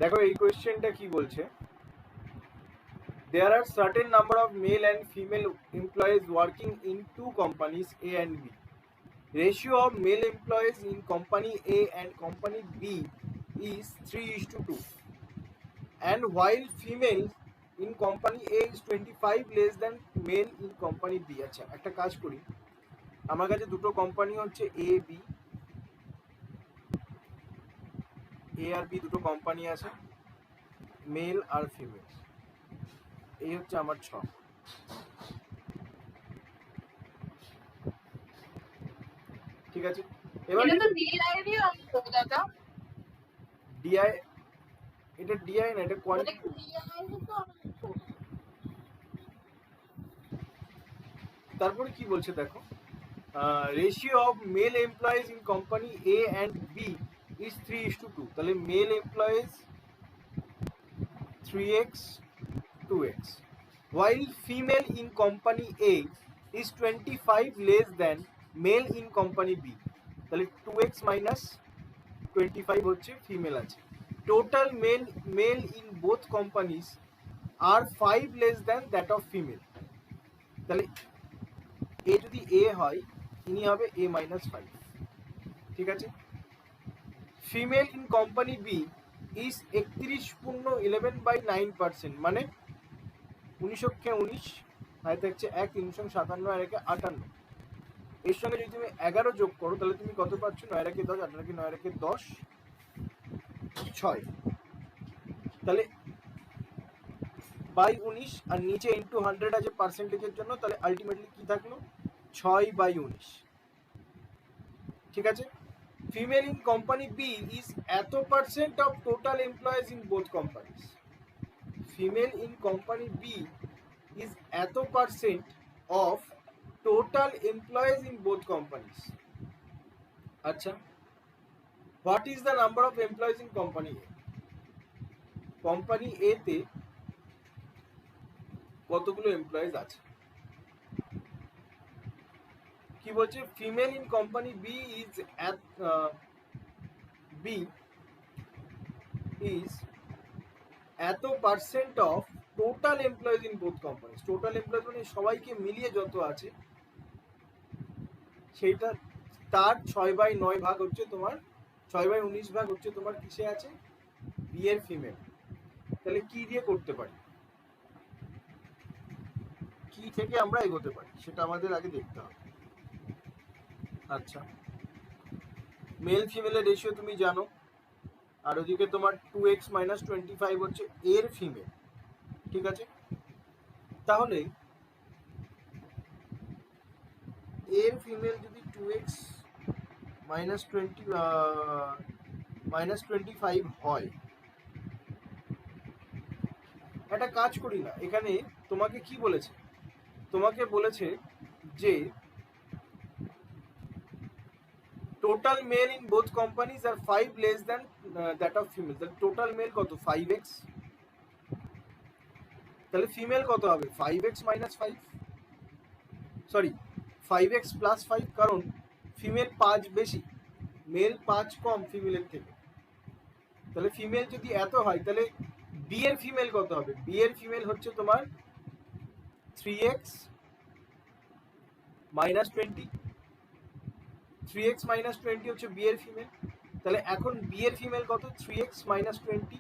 দেখো এই কোয়েশ্চেনটা কি বলছে, there are certain number of male and female employees working in two companies A and B. Ratio of male employees in company A and company B is 3:2, and while female in company A is 25 less than male in company B. আচ্ছা একটা কাজ করি, আমার কাছে দুটো company হচ্ছে A B, এ আর B দুটো কোম্পানি আছে, মেল আর ফিমেল, এই হচ্ছে আমার ছক। ঠিক আছে, এবার এটা তো ডিআই দিয়ে অঙ্ক দাদা। ডিআই, এটা ডিআই না, এটা কোয়ান্টিটি। তারপরে কি বলছে দেখো, ratio of male employees in company A and B is 3:2, তাহলে male employees 3x 2x, while female in company A is 25 less than male in company B, তাহলে 2x minus 25 হচ্ছে ফিমেল আছে। Total male in both companies are 5 less than that of female, তাহলে এ যদি এ হয় ইনি হবে a minus 5। ঠিক আছে, female in company B is 31.11/9%, মানে 19 আর থাকছে 1 357 আর 1 58, এর সঙ্গে যদি তুমি 11 যোগ করো তাহলে তুমি কত পাচ্ছ, 9 আর 10 8 আর 9 আর 10 6, তাহলে বাই 19 আর নিচে ইন্টু 100 আছে পার্সেন্টেজের জন্য, তাহলে আলটিমেটলি কি থাকলো 6/19। ঠিক আছে, female in company B is এত percent of total employees in both companies, female in company B is এত percent of total employees in both companies. আচ্ছা, what is the number of employees in company A, company A তে কতগুলো employees আছে, কি বলছে, female in company B is B is এত percent of total employees in both companies, total employees মানে সবাইকে মিলিয়ে যত আছে সেইটা, তার 6/9 ভাগ হচ্ছে তোমার, 6/19 ভাগ হচ্ছে তোমার কিসে আছে, বি এর ফিমেল। তাহলে কি দিয়ে করতে পারি, কি থেকে আমরা এগোতে পারি সেটা আমাদের আগে দেখতে হবে। আচ্ছা, মেল ফিমেলের রেশিও তুমি জানো, আর ওদিকে তোমার 2x minus 25 হচ্ছে এর ফিমেল। ঠিক আছে, তাহলে এর ফিমেল যদি 2x minus 25 হয়, একটা কাজ করি না, এখানে তোমাকে কি বলেছে, তোমাকে বলেছে যে total male in both companies are 5 less than that of female, তাহলে টোটাল মেল কত 5x, তাহলে ফিমেল কত হবে 5x minus 5, sorry 5x plus 5, কারণ ফিমেল 5 বেশি, মেল 5 কম ফিমেলের থেকে। তাহলে ফিমেল যদি এত হয় তাহলে বি এর ফিমেল কত হবে, বি এর ফিমেল হচ্ছে তোমার 3x minus 20, 3x minus 20 হচ্ছে বি এর ফিমেল। তাহলে এখন বি এর ফিমেল কত, 3x minus 20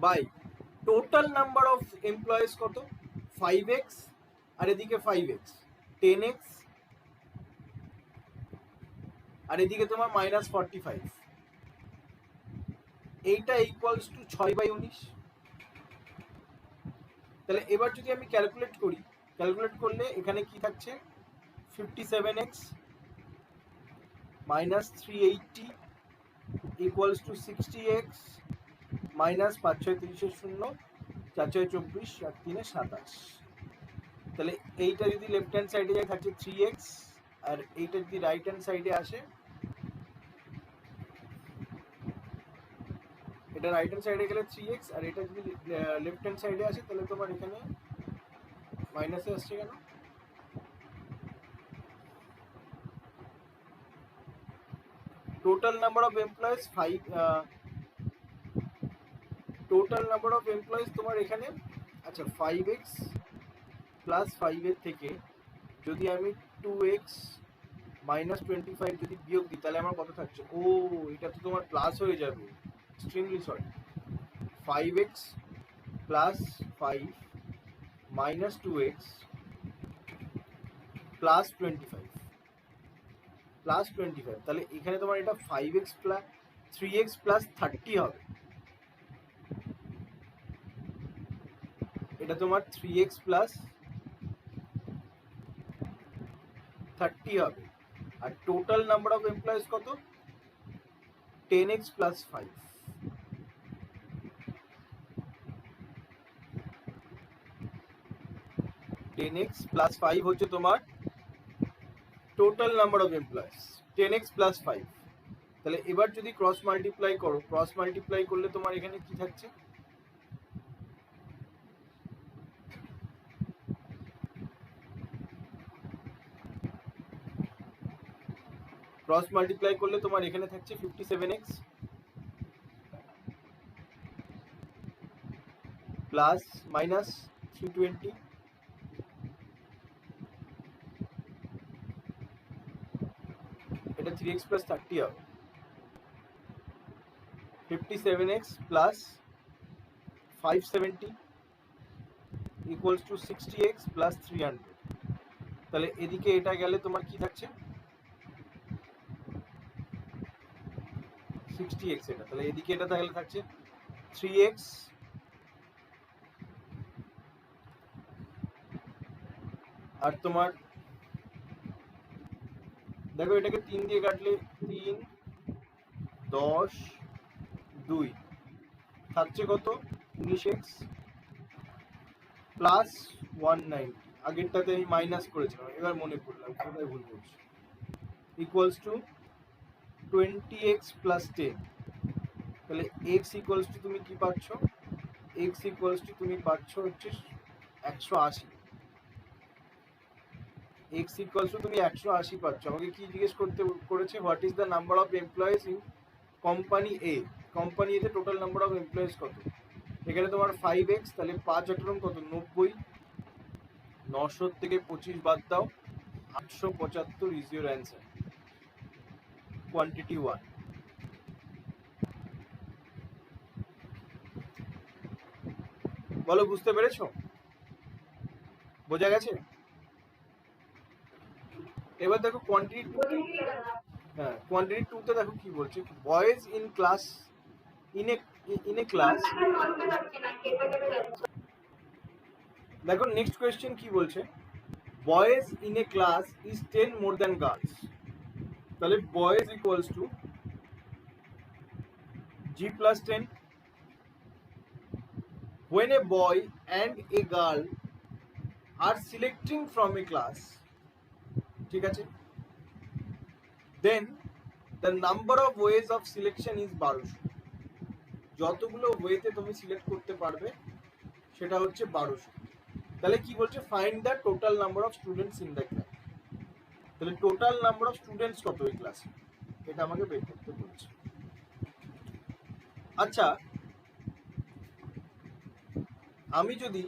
by total number of employees কত 5x, আর এদিকে 5x 10x, আর এদিকে তোমার -45, এইটা ইকুয়ালস টু 6/19। তাহলে এবার যদি আমি ক্যালকুলেট করি, ক্যালকুলেট করলে এখানে কি থাকছে 57x minus 380 equals to 60x minus 5 6 30 0 4 6 24 আর 3 27, তাহলে এইটা যদি লেফট হ্যান্ড সাইডে যায় থাকছে 3x, আর এইটা যদি রাইট হ্যান্ড সাইডে আসে, এটা রাইট হ্যান্ড সাইডে গেলে 3x, আর এটা যদি লেফট হ্যান্ড সাইডে আসে তাহলে তোমার এখানে মাইনাসে আসছে কেন, total number of employees 5, total number of employees তোমার এখানে, আচ্ছা 5x প্লাস 5 এর থেকে যদি আমি 2x মাইনাস 25 যদি বিয়োগ দিই তাহলে আমার কত থাকছে? ও এটা তো তোমার প্লাস হয়ে যাবে, extremely sorry. 5x plus 5 minus 2x plus 25 plus 25, তাহলে এখানে তোমার এটা 5x প্লাস 3x প্লাস 30 হবে। এটা তোমার 3x প্লাস 30 হবে। আর টোটাল নাম্বার অফ এমপ্লয়েজ কত? 10x plus 5। 10x প্লাস 5 হচ্ছে তোমার total number of employees, 10x plus 5। তাহলে এবার যদি ক্রস মাল্টিপ্লাই করো, ক্রস মাল্টিপ্লাই করলে তোমার এখানে কি থাকছে? ক্রস মাল্টিপ্লাই করলে তোমার এখানে থাকছে 57x প্লাস মাইনাস 320, এটা 3x প্লাস 30 হবে। 57x plus 570 equals to 60x plus 300। তাহলে এদিকে এটা গেলে তোমার কি থাকছে? 60x এটা, তাহলে এদিকে এটা তাহলে থাকছে 3x আর তোমার দেখো এটাকে 3 দিয়ে কাটলে 3 10 2 থাকছে কত? 19x প্লাস 190, আগেরটাতে আমি মাইনাস করেছিলাম, এবার মনে করলাম কোথায় ভুল করছি, ইকুয়ালস টু 20x প্লাস 10। তাহলে x ইকুয়ালস টু তুমি কি পাচ্ছ? x ইকুয়ালস টু তুমি পাচ্ছ হচ্ছে 180। x ইকুয়ালস টু তুমি 180 পাচ্ছ। আমাকে কি জিজ্ঞেস করেছে? What is the number of employees in company A? Company এতে টোটাল নাম্বার অফ এমপ্লয়েজ কত? এখানে তোমার 5x, তাহলে 5 8 কত? 90, 900 থেকে 25 বাদ দাও, 875 ইজ ইউর অ্যান্সার। কোয়ান্টিটি 1। বলো বুঝতে পেরেছো? বোঝা গেছে? এবার দেখো কোয়ান্টিটি 2, হ্যাঁ কোয়ান্টিটি 2 তে দেখো কি বলছে, boys in class in a class. দেখো নেক্সট কোয়েশ্চেন কি বলছে, boys in a class is 10 more than girls. তাহলে boys equals to g plus 10 when a boy and a girl are selecting from a class, ঠিক আছে, then the number of ways of selection is 1200। যতগুলো ওয়েতে তুমি select করতে পারবে সেটা হচ্ছে 1200। তাহলে কি বলছে? Find the total number of students in the class. তাহলে টোটাল নাম্বার অফ স্টুডেন্টস কত এই ক্লাসে, এটা আমাকে বের করতে বলছে। আচ্ছা আমি যদি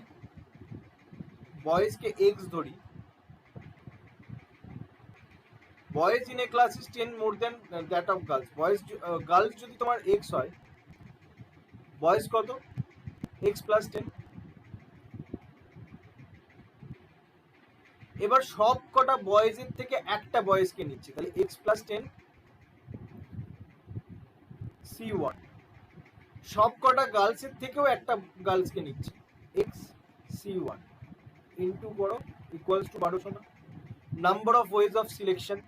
বয়েজকে x ধরি, boys in a class is 10 more than that of girls. Boys girls যদি তোমার x হয়, বয়েজ কত? x plus 10। এবার সব কটা বয়েজের থেকে একটা বয়েজকে নিচ্ছি, তাহলে x প্লাস 10 c1। সব কটা গার্লসের থেকেও একটা গার্লসকে নিচ্ছি, x c1 ইন্টু করো ইকুয়ালস টু 1200 না? Number of ways of selection,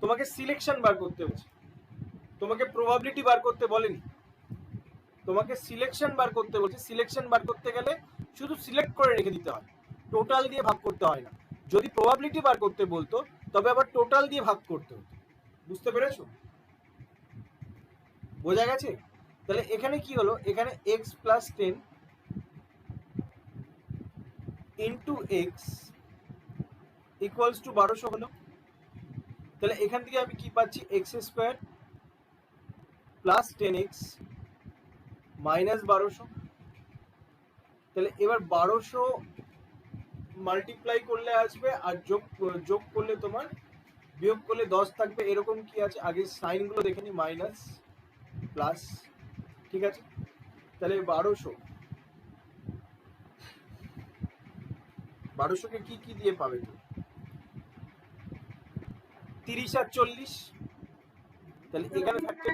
তোমাকে সিলেকশন বার করতে হচ্ছে, তোমাকে প্রবাবিলিটি বার করতে বলেনি, তোমাকে সিলেকশন বার করতে বলছে। সিলেকশন বার করতে গেলে শুধু সিলেক্ট করে রেখে দিতে হয়, টোটাল দিয়ে ভাগ করতে হয় না। যদি প্রবাবিলিটি বার করতে বলতো তবে আবার টোটাল দিয়ে ভাগ করতে হতো। বুঝতে পেরেছো? বোঝা গেছে? তাহলে এখানে কি হলো, এখানে x plus 10 into x equals to 1200 হলো। তাহলে এখান থেকে আমি কি পাচ্ছি, x square plus 10x minus 1200। তাহলে এবার 1200 মাল্টিপ্লাই করলে আসবে, আর যোগ করলে তোমার বিয়োগ করলে 10 থাকবে, এরকম কি আছে আগে সাইনগুলো দেখে নি, মাইনাস প্লাস, ঠিক আছে। তাহলে 1200কে কি কি দিয়ে পাবে তুমি, 30 আর 40, তাহলে এখানে থাকছে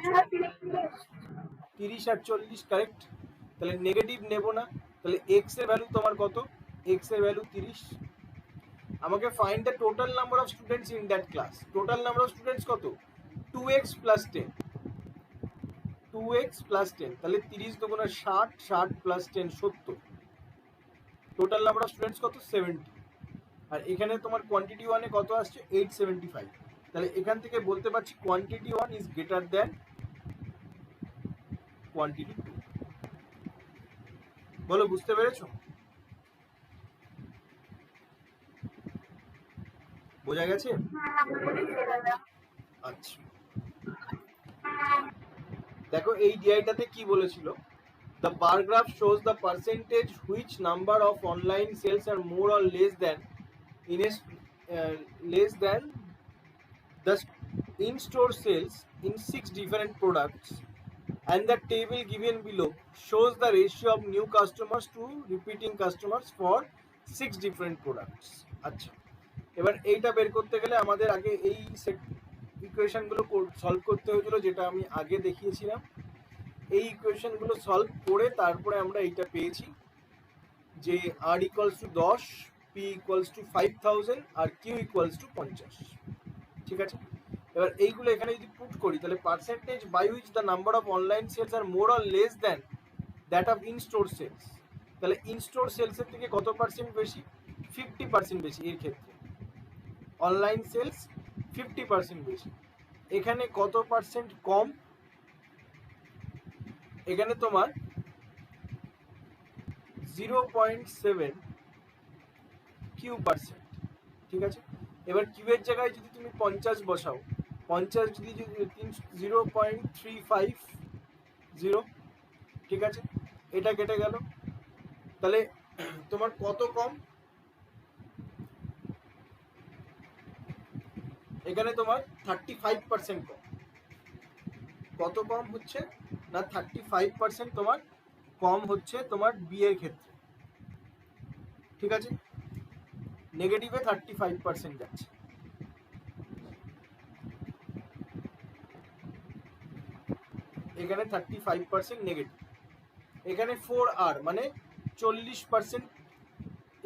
30 আর 40, কারেক্ট। তাহলে নেগেটিভ নেব না, তাহলে এক্স এর ভ্যালু তোমার কত, এক্স এর ভ্যালু 30। আমাকে find the total number of students in that class. Total number of students কত, 2x প্লাস 10, 2x প্লাস 10, তাহলে 30 দুগুণা 60, 60 plus 10 70। Total number of students কত, 70। আর এখানে তোমার কোয়ান্টিটি ওয়ানে কত আসছে, 875। তাহলে এখান থেকে বলতে পারছি quantity one is greater than quantity two. বলো, বুঝতে পেরেছো? বোঝা গেছে? আচ্ছা, দেখো এই ডিআইটাতে কি বলেছিল, the bar graph shows the percentage which number of online sales are more or less than less than the in-store sales in 6 different products, and the table given below shows the ratio of new customers to repeating customers for 6 different products. আচ্ছা, এবার এইটা বের করতে গেলে আমাদের আগে এই ইকুয়েশনগুলো solve করতে হয়েছিল, যেটা আমি আগে দেখিয়েছিলাম। এই ইকুয়েশনগুলো সলভ করে তারপরে আমরা এইটা পেয়েছি যে R equals to 10, P equals to 5000 আর কিউ ইকুয়ালস টু 50, ঠিক আছে। এবার এইগুলো এখানে যদি পুট করি, তাহলে percentage by which the number of online sales are more or less than that of in store sales. তাহলে ইন স্টোর সেলসের থেকে কত পার্সেন্ট বেশি, 50% বেশি এর ক্ষেত্রে। অনলাইন সেলস 50% বেশি। এখানে কত পার্সেন্ট কম, এখানে তোমার 0.7 কিউ পার্সেন্ট, ঠিক আছে। এবার কিউয়ের জায়গায় যদি তুমি 50 বসাও, 50 যদি 0.350, ঠিক আছে, এটা কেটে গেল, তাহলে তোমার কত কম, এখানে তোমার 35% কম। কত কম হচ্ছে না, 35% তোমার কম হচ্ছে তোমার বি এর ক্ষেত্রে, ঠিক আছে। নেগেটিভে 35% যাচ্ছে। এখানে 35% নেগেটিভ, এখানে 4R মানে 40%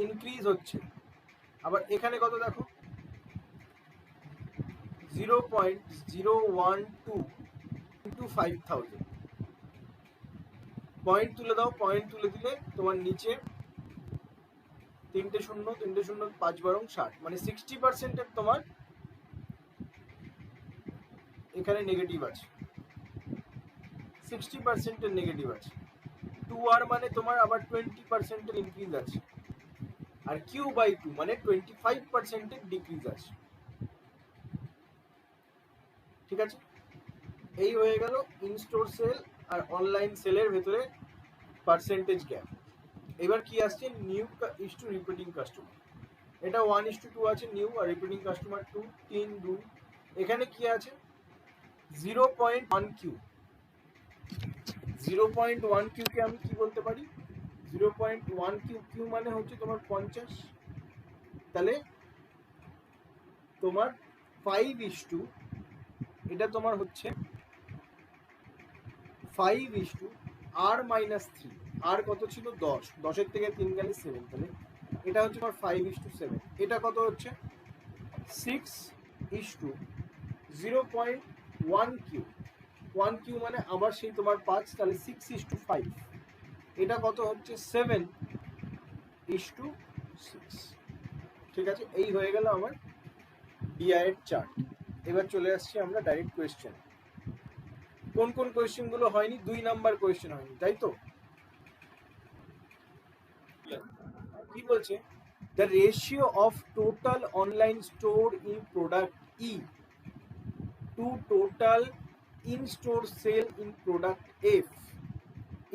ইনক্রিজ হচ্ছে। আবার এখানে কত দেখো, 0.012 ইন্টু 5000। পয়েন্ট তুলে দাও, পয়েন্ট তুলে দিলে তোমার নিচে 3 শূন্য 3 শূন্য 5 বারং 60, মানে 60% তোমার এখানে নেগেটিভ আছে, 60% নেগেটিভ আছে। 2R মানে তোমার আবার 20% ইনক্রিজ আছে, আর কিউ বাই 2 মানে 25% ডিক্রিজ আছে, ঠিক আছে। এই হয়ে গেল ইন স্টোর সেল আর অনলাইন সেলের ভেতরে পার্সেন্টেজ গ্যাপ। এবার কি আসছে, new is to repeating customer. এটা 1:2 আছে নিউ, আর রিপিটিং কাস্টমার 2, 3, 2। এখানে কি আছে, 0.1 কিউ। 0.1 কিউকে আমি কি বলতে পারি, 0.1 কিউ, কিউ মানে হচ্ছে তোমার 50। তাহলে তোমার 5:, এটা তোমার হচ্ছে 5:, আর মাইনাস 3। আর কত ছিল, 10, 10-এর থেকে 3 গেলে 7, তাহলে এটা হচ্ছে তোমার 5:7। এটা কত হচ্ছে 6:0.1 কিউ। 1 কিউ মানে আবার সেই তোমার 5, তাহলে 6:5। এটা কত হচ্ছে 7:6, ঠিক আছে। এই হয়ে গেল আমার ডিআই এর চার্ট। এবার চলে আসছি আমরা ডাইরেক্ট কোয়েশ্চেন। কোন কোন কোয়েশ্চেন গুলো হয়নি, 2 নাম্বার কোয়েশ্চেন হয়নি, তাই তো। কি বলছে, the ratio of total online store in product E to total in-store sale in product F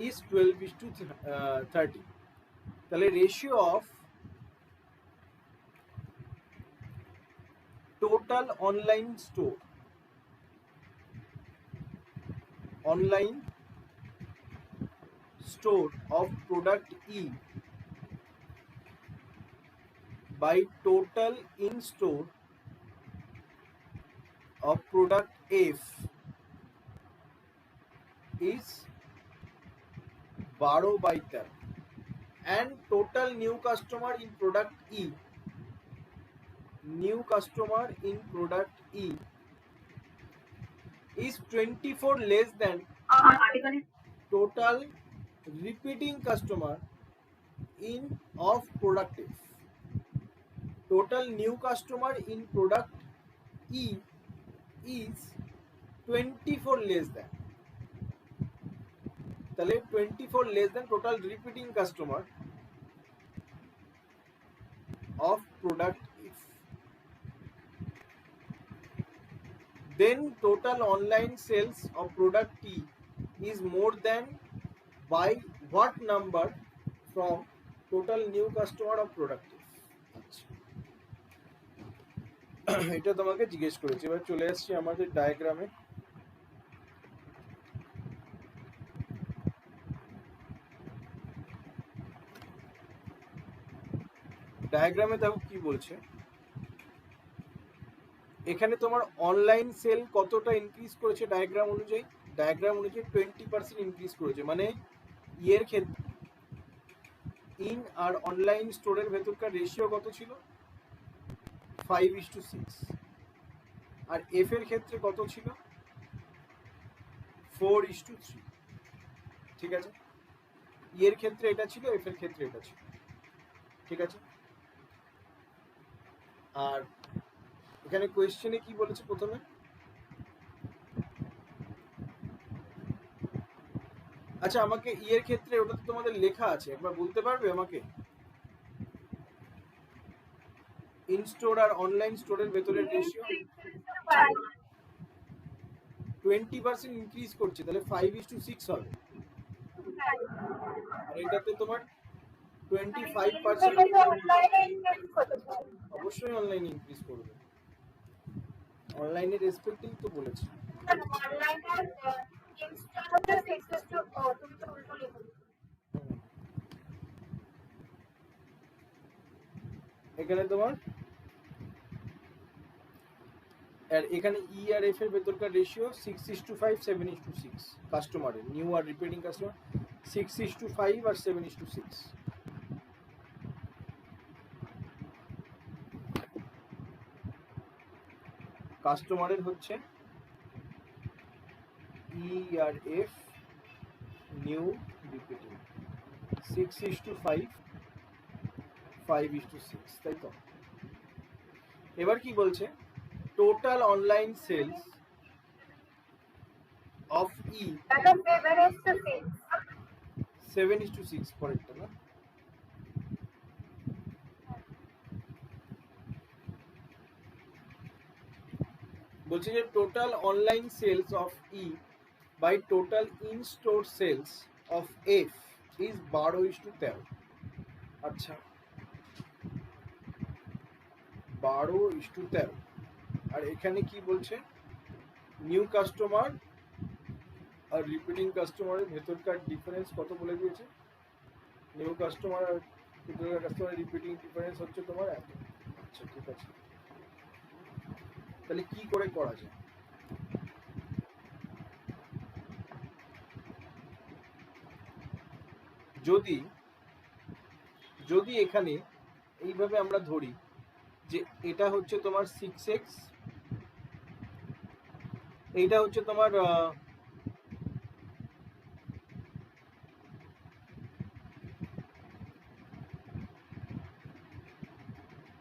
is 12:30. তাহলে ratio of total online store of product E by total in store of product F is 12/13 and total new customer in product E is 24 less than total repeating customer in of product F. Total new customer in product E is 24 less than, তাহলে 24 less than total repeating customer of product F. Then total online sales of product T is more than by what number from total new customer of product F. এটা তোমাকে জিজ্ঞেস করেছি। এবার চলে আসছি আমাদের ডায়াগ্রামে। ডায়াগ্রামে দেখো কি বলছে, এখানে তোমার অনলাইন সেল কতটা ইনক্রিজ করেছে ডায়াগ্রাম অনুযায়ী 20% ইনক্রিজ করেছে, মানে ইয়ের ক্ষেত্রে ইন আর অনলাইন স্টোরের ভেতরকার রেশিও কত ছিল 5:6, আর এফ এর ক্ষেত্রে কত ছিল 4:3। ঠিক আছে, ইয়ের ক্ষেত্রে এটা ছিল, এফ এর ক্ষেত্রে এটা ছিল। ঠিক আছে, আর এখানে কোয়েশ্চেনে কি বলেছে প্রথমে, আচ্ছা আমাকে ইয়ের ক্ষেত্রে ওটা তো তোমাদের লেখা আছে, একবার বলতে পারবে আমাকে ইন স্টোর আর অনলাইন স্টোরের ভেতরের রেশিও 20% ইনক্রিজ করছে, তাহলে 5:6 হবে। আর এটাতে তোমার 25% অবশ্যই অনলাইনে ইনক্রিজ করবে, অনলাইনের রেসপেক্টিং তো বলেছি। এখানে তোমার আর এখানে ই আর এফ এর ভেতরকার রেশিও 6:5 7:6, কাস্টমারের নিউ আর রিপিটিং কাস্টমার 6:5 আর 7:6। কাস্টমারের হচ্ছে ই আর এফ নিউ রিপিটিং 6:5 5:6, তাই তো। এবার কি বলছে, total online sales of E 7:6 পরেরটা না, বলছে যে total online sales of E by total in store sales of F is 12:13। আচ্ছা 12:13, আর এখানে কি বলছে, নিউ কাস্টমার আর রিপিটিং কাস্টমারের ভেতরকার ডিফারেন্স কত বলে দিয়েছে, নিউ কাস্টমার আর কাস্টমার রিপিটিং ডিফারেন্স হচ্ছে তোমার এত। আচ্ছা ঠিক আছে, তাহলে কি করে করা যায়, যদি এখানে এইভাবে আমরা ধরি যে এটা হচ্ছে তোমার 6x, এইটা হচ্ছে তোমার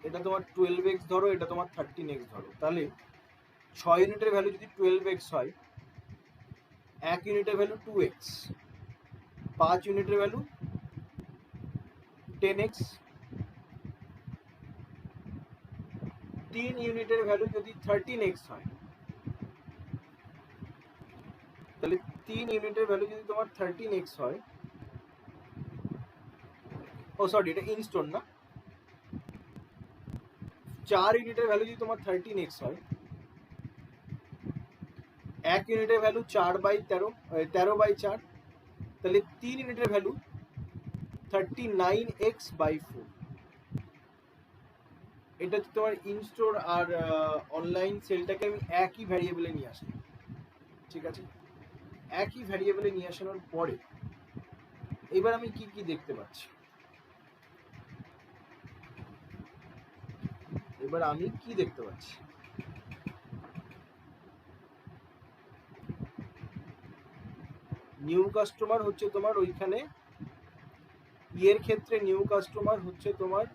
এটা তোমার 12x ধরো, এটা তোমার 13x ধরো, তাহলে 6 ইউনিটের ভ্যালু যদি 12x হয়, 1 ইউনিটের ভ্যালু 2x, 5 ইউনিটের ভ্যালু 10x, 3 ইউনিটের ভ্যালু যদি 13x হয়, তাহলে 3 ইউনিটের ভ্যালু যদি তোমার 13x হয়, ও সরি এটা ইনস্টোর না, 4 ইউনিটের ভ্যালু যদি তোমার 13x হয়, 1 ইউনিটের ভ্যালু 4/13, 13/4, তাহলে 3 ইউনিটের ভ্যালু 39x/4। এটা হচ্ছে তোমার ইনস্টোর আর অনলাইন সেলটাকে আমি একই ভ্যারিয়েবলে নিয়ে আসি, ঠিক আছে? একই ভ্যারিয়েবলে নিয়ে আসানোর পরে এবার আমি কি কি দেখতে পাচ্ছি, এবার আমি কি দেখতে পাচ্ছি, নিউ কাস্টমার হচ্ছে তোমার ওইখানে, এর ক্ষেত্রে নিউ কাস্টমার হচ্ছে তোমার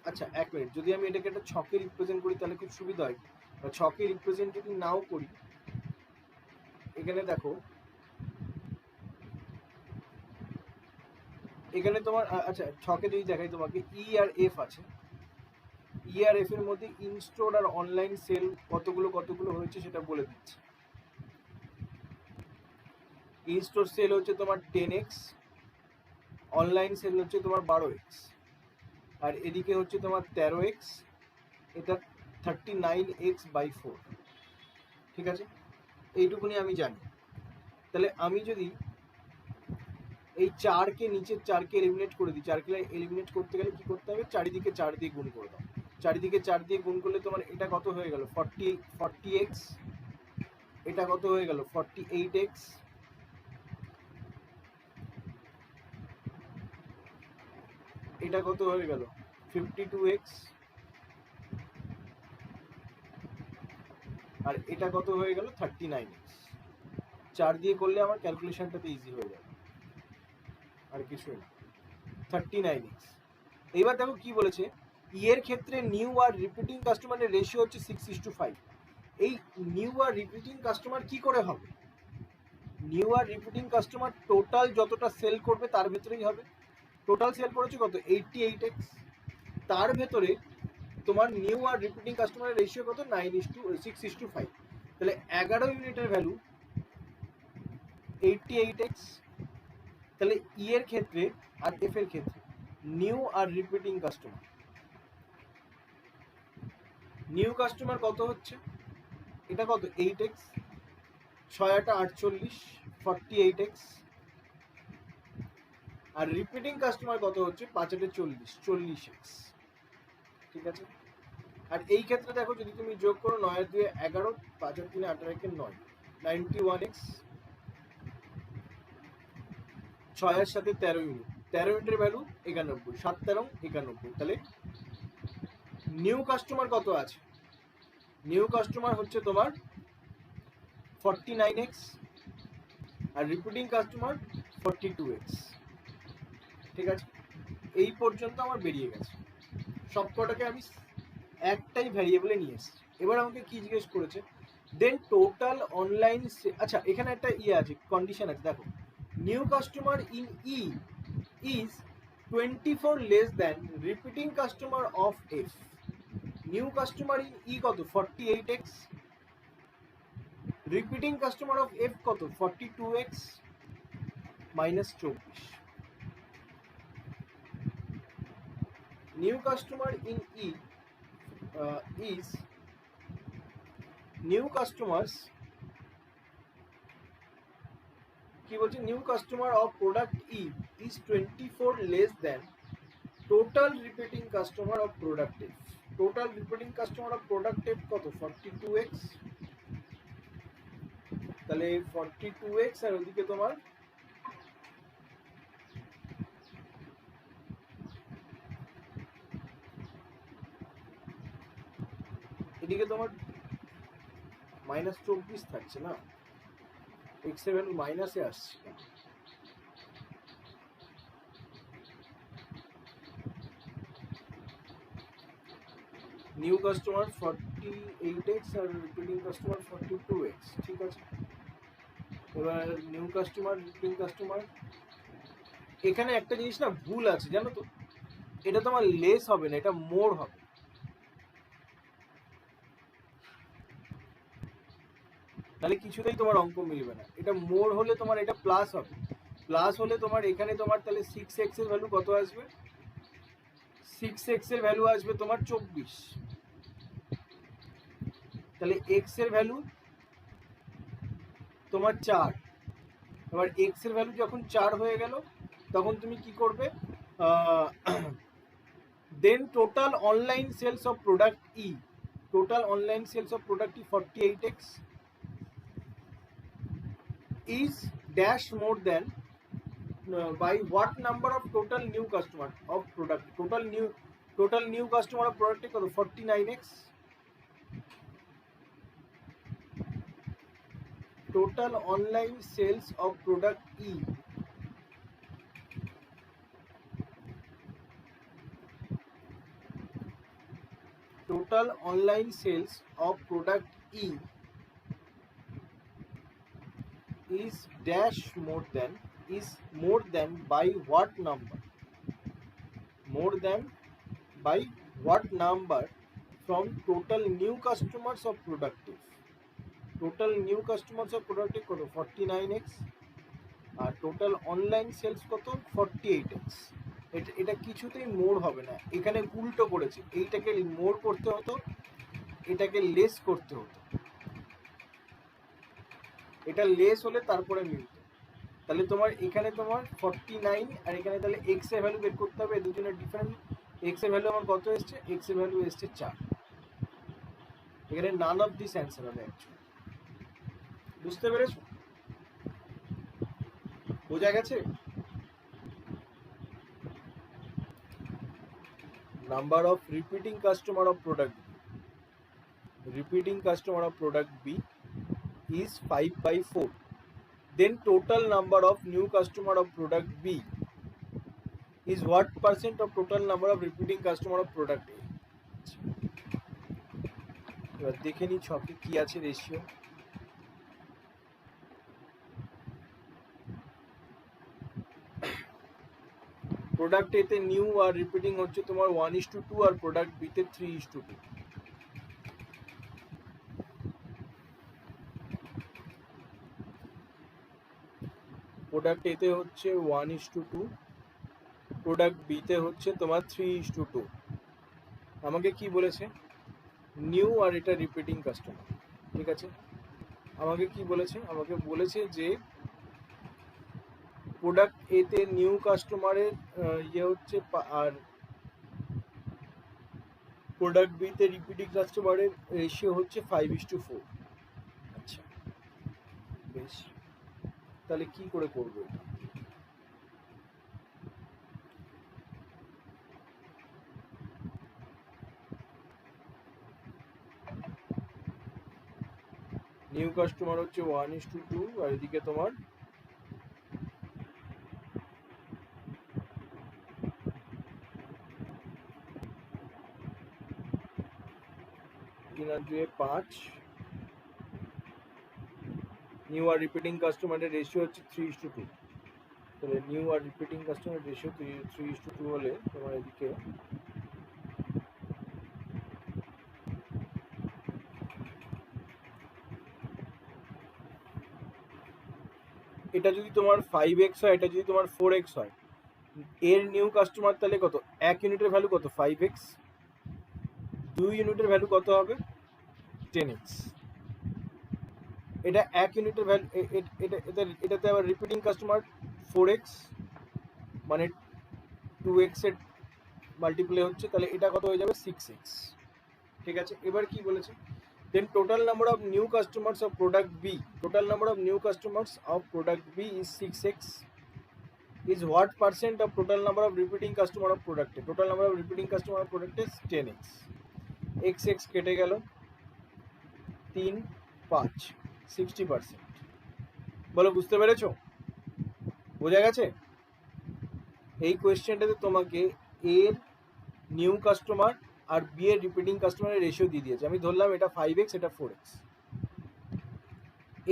আচ্ছা এক মিনিট, যদি আমি এটাকে একটা ছকে রিপ্রেজেন্ট করি তাহলে খুব সুবিধা হয়, বা ছকে রিপ্রেজেন্ট যদি নাও করি, এখানে দেখো এখানে তোমার আচ্ছা ছকে যদি দেখাই তোমাকে ই আর এফ আছে, ই আর এফ এর মধ্যে ইনস্টোর আর অনলাইন সেল কতগুলো হয়েছে সেটা বলে দিচ্ছে। ইনস্টোর সেল হচ্ছে তোমার 10x, অনলাইন সেল হচ্ছে তোমার 12x, আর এদিকে হচ্ছে তোমার 13x, এটা 39x/4, ঠিক আছে? এইটুকুনি আমি জানি। তাহলে আমি যদি এই 4কে নিচের 4কে এলিমিনেট করে দিই, 4কে এলিমিনেট করতে গেলে কি করতে হবে, চারিদিকে 4 দিয়ে গুণ করে দাও। চারিদিকে 4 দিয়ে গুণ করলে তোমার এটা কত হয়ে গেল 40x, এটা কত হয়ে গেল 48x, এটা কত হয়ে গেল 52x, আর এটা কত হয়ে গেল 39x। 4 দিয়ে করলে আমার ক্যালকুলেশনটাতে ইজি হয়ে যাবে, আর কিছুই না, 39x। এবার দেখো কি বলেছে, এর ক্ষেত্রে নিউ আর রিপিটিং কাস্টমারের রেশিও হচ্ছে 6:5। এই নিউ আর রিপিটিং কাস্টমার কি করে হবে, নিউ আর রিপিটিং কাস্টমার টোটাল যতটা সেল করবে তার ভেতরেই হবে। টোটাল সেল করেছে কত 88x, তার ভেতরে তোমার নিউ আর রিপিটিং কাস্টমারের রেশিও কত 6:5, তাহলে 11 ইউনিটের ভ্যালু 88x। তাহলে ই এর ক্ষেত্রে আর এফ এর ক্ষেত্রে নিউ আর রিপিটিং কাস্টমার, নিউ কাস্টমার কত হচ্ছে, এটা কত 8x, 6 48, 48x, আর রিপিটিং কাস্টমার কত হচ্ছে 5 40, 40x, ঠিক আছে? আর এই ক্ষেত্রে দেখো যদি তুমি যোগ করো 9 আর 2 11, 5 আর 3 18 একে 9, 91x, 6 এর সাথে 13 ইউনিট, 13 ইউনিটের ভ্যালু 91, 7 13 91। তাহলে নিউ কাস্টমার কত আছে, নিউ কাস্টমার হচ্ছে তোমার 49x, আর রিপিটিং কাস্টমার 42x, ঠিক আছে? এই পর্যন্ত আমার বেরিয়ে গেছে, সবকটাকে আমি একটাই ভ্যারিয়েবলে নিয়ে এসেছি। এবার আমাকে কি জিজ্ঞেস করেছে, দেন টোটাল অনলাইন, আচ্ছা এখানে একটা ইয়ে আছে, কন্ডিশন আছে, দেখো new customer in E is 24 less than repeating customer of F. New customer in E কত 48x, repeating customer of F কত 42x -24। New customer in E is new customers, কি বলছে, new customer of product E is 24 less than total repeating customer of product F। total repeating customer of product F কত 42x, তাহলে 42x আর ওদিকে তোমার এদিকে তোমার -24 থাকছে না, x7 মাইনাসে আসছে, নিউ কাস্টমার 48x আর রিপিটিং কাস্টমার 42x, ঠিক আছে? এবার নিউ কাস্টমার রিপিটিং কাস্টমার, এখানে একটা জিনিস না ভুল আছে জানো তো, এটা তোমার লেস হবে না, এটা মোর হবে। তাহলে কিছুতেই তোমার অঙ্ক মিলবে না। এটা মোর হলে তোমার এটা প্লাস হবে, প্লাস হলে তোমার এখানে তোমার তাহলে 6x এর ভ্যালু কত আসবে? 6x এর ভ্যালু আসবে তোমার 24। তাহলে x এর ভ্যালু তোমার 4। এবার x এর ভ্যালু যখন 4 হয়ে গেল তখন তুমি কি করবে? Then total online sales of product E, total online sales of product E 48x is dash more than by what number of total new customer of product, total new customer of product কত? 49x। total online sales of product E total online sales of product E is dash more than by what number? More than by what number from total new customers of productive? total new customers of productive কত? 49x আর total online sales কত? 48x। এটা কিছুতেই মোর হবে না, এখানে উল্টো করেছে, এইটাকে মোর করতে হতো, এটাকে লেস করতে হতো, এটা লেস হলে তারপরে মিলতো। তাহলে তোমার এখানে তোমার 49 আর এখানে তাহলে x এর ভ্যালু বের করতে হবে, দুজনের ডিফারেন্স। x এর ভ্যালু আমার কত এসছে? x এর ভ্যালু এসছে 4। এখানে নান অফ দিস অ্যান্সার হবে অ্যাকচুয়ালি। বুঝতে পেরেছো? বোঝা গেছে? Number of repeating customer of product B, repeating customer of product B is 5/4. Then total number of new customer of product B is what percent of total number of repeating customer of product A? এবার দেখে নি ছকে কি আছে ratio. Product এতে new আর repeating হচ্ছে তোমার 1:2 আর প্রোডাক্ট বি তে 3:2। প্রোডাক্ট এতে হচ্ছে 1:2, প্রোডাক্ট বি তে হচ্ছে তোমার 3:2। আমাকে কি বলেছে? নিউ আর এটা রিপিটিং কাস্টমার, ঠিক আছে? আমাকে কি বলেছে? আমাকে বলেছে যে প্রোডাক্ট এতে নিউ কাস্টমারের ইয়ে হচ্ছে আর প্রোডাক্ট বিতে রিপিটিং কাস্টমারের রেশিও হচ্ছে 5:4। আচ্ছা বেশ, তাহলে কি করে করবো এটা? নিউ কাস্টমার হচ্ছে 1:2 আর এদিকে তোমার তিন আর 2 5। নিউ আর রিপিটিং কাস্টমারের রেশিও হচ্ছে 3:2। তাহলে নিউ আর রিপিটিং কাস্টমার রেশিও 3:2 হলে তোমার এদিকে এটা যদি তোমার 5x হয়, এটা যদি তোমার 4x হয়, এর নিউ কাস্টমার তাহলে কত? 1 ইউনিটের ভ্যালু কত? 5x। 2 ইউনিটের ভ্যালু কত হবে? 10x। এটা 1 ইউনিটের ভ্যালু, এটাতে আবার রিপিটিং কাস্টমার 4x, মানে 2x এর মাল্টিপ্লাই হচ্ছে, তাহলে এটা কত হয়ে যাবে? 6x। ঠিক আছে, এবার কি বলেছে? Then total number of new customers of product B, total number of new customers of product B is 6x is what percent of total number of repeating customer of product A? Total number of repeating customer of product is 10x। x কেটে গেল, 3 5 60%। বলো বুঝতে পেরেছো? বোঝা গেছে? এই কোয়েশ্চেনটাতে তোমাকে এর নিউ কাস্টমার আর বি এর রিপিটিং কাস্টমারের রেশিও দিয়ে দিয়েছে। আমি ধরলাম এটা 5x, এটা 4x।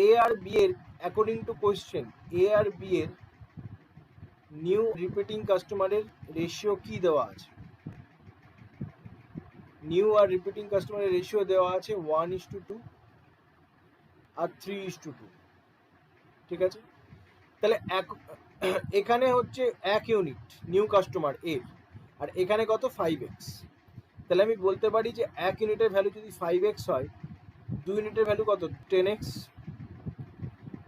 এ আর বি এর অ্যাকর্ডিং টু কোয়েশ্চেন এ আর বি এর নিউ রিপিটিং কাস্টমারের রেশিও কি দেওয়া আছে? নিউ আর রিপিটিং কাস্টমারের রেশিও দেওয়া আছে 1:2 আর 3:2, ঠিক আছে। তাহলে এখানে হচ্ছে 1 ইউনিট নিউ কাস্টমার এর, আর এখানে কত 5x। তাহলে আমি বলতে পারি যে 1 ইউনিটের ভ্যালু যদি 5x হয়, 2 ইউনিটের ভ্যালু কত 10x।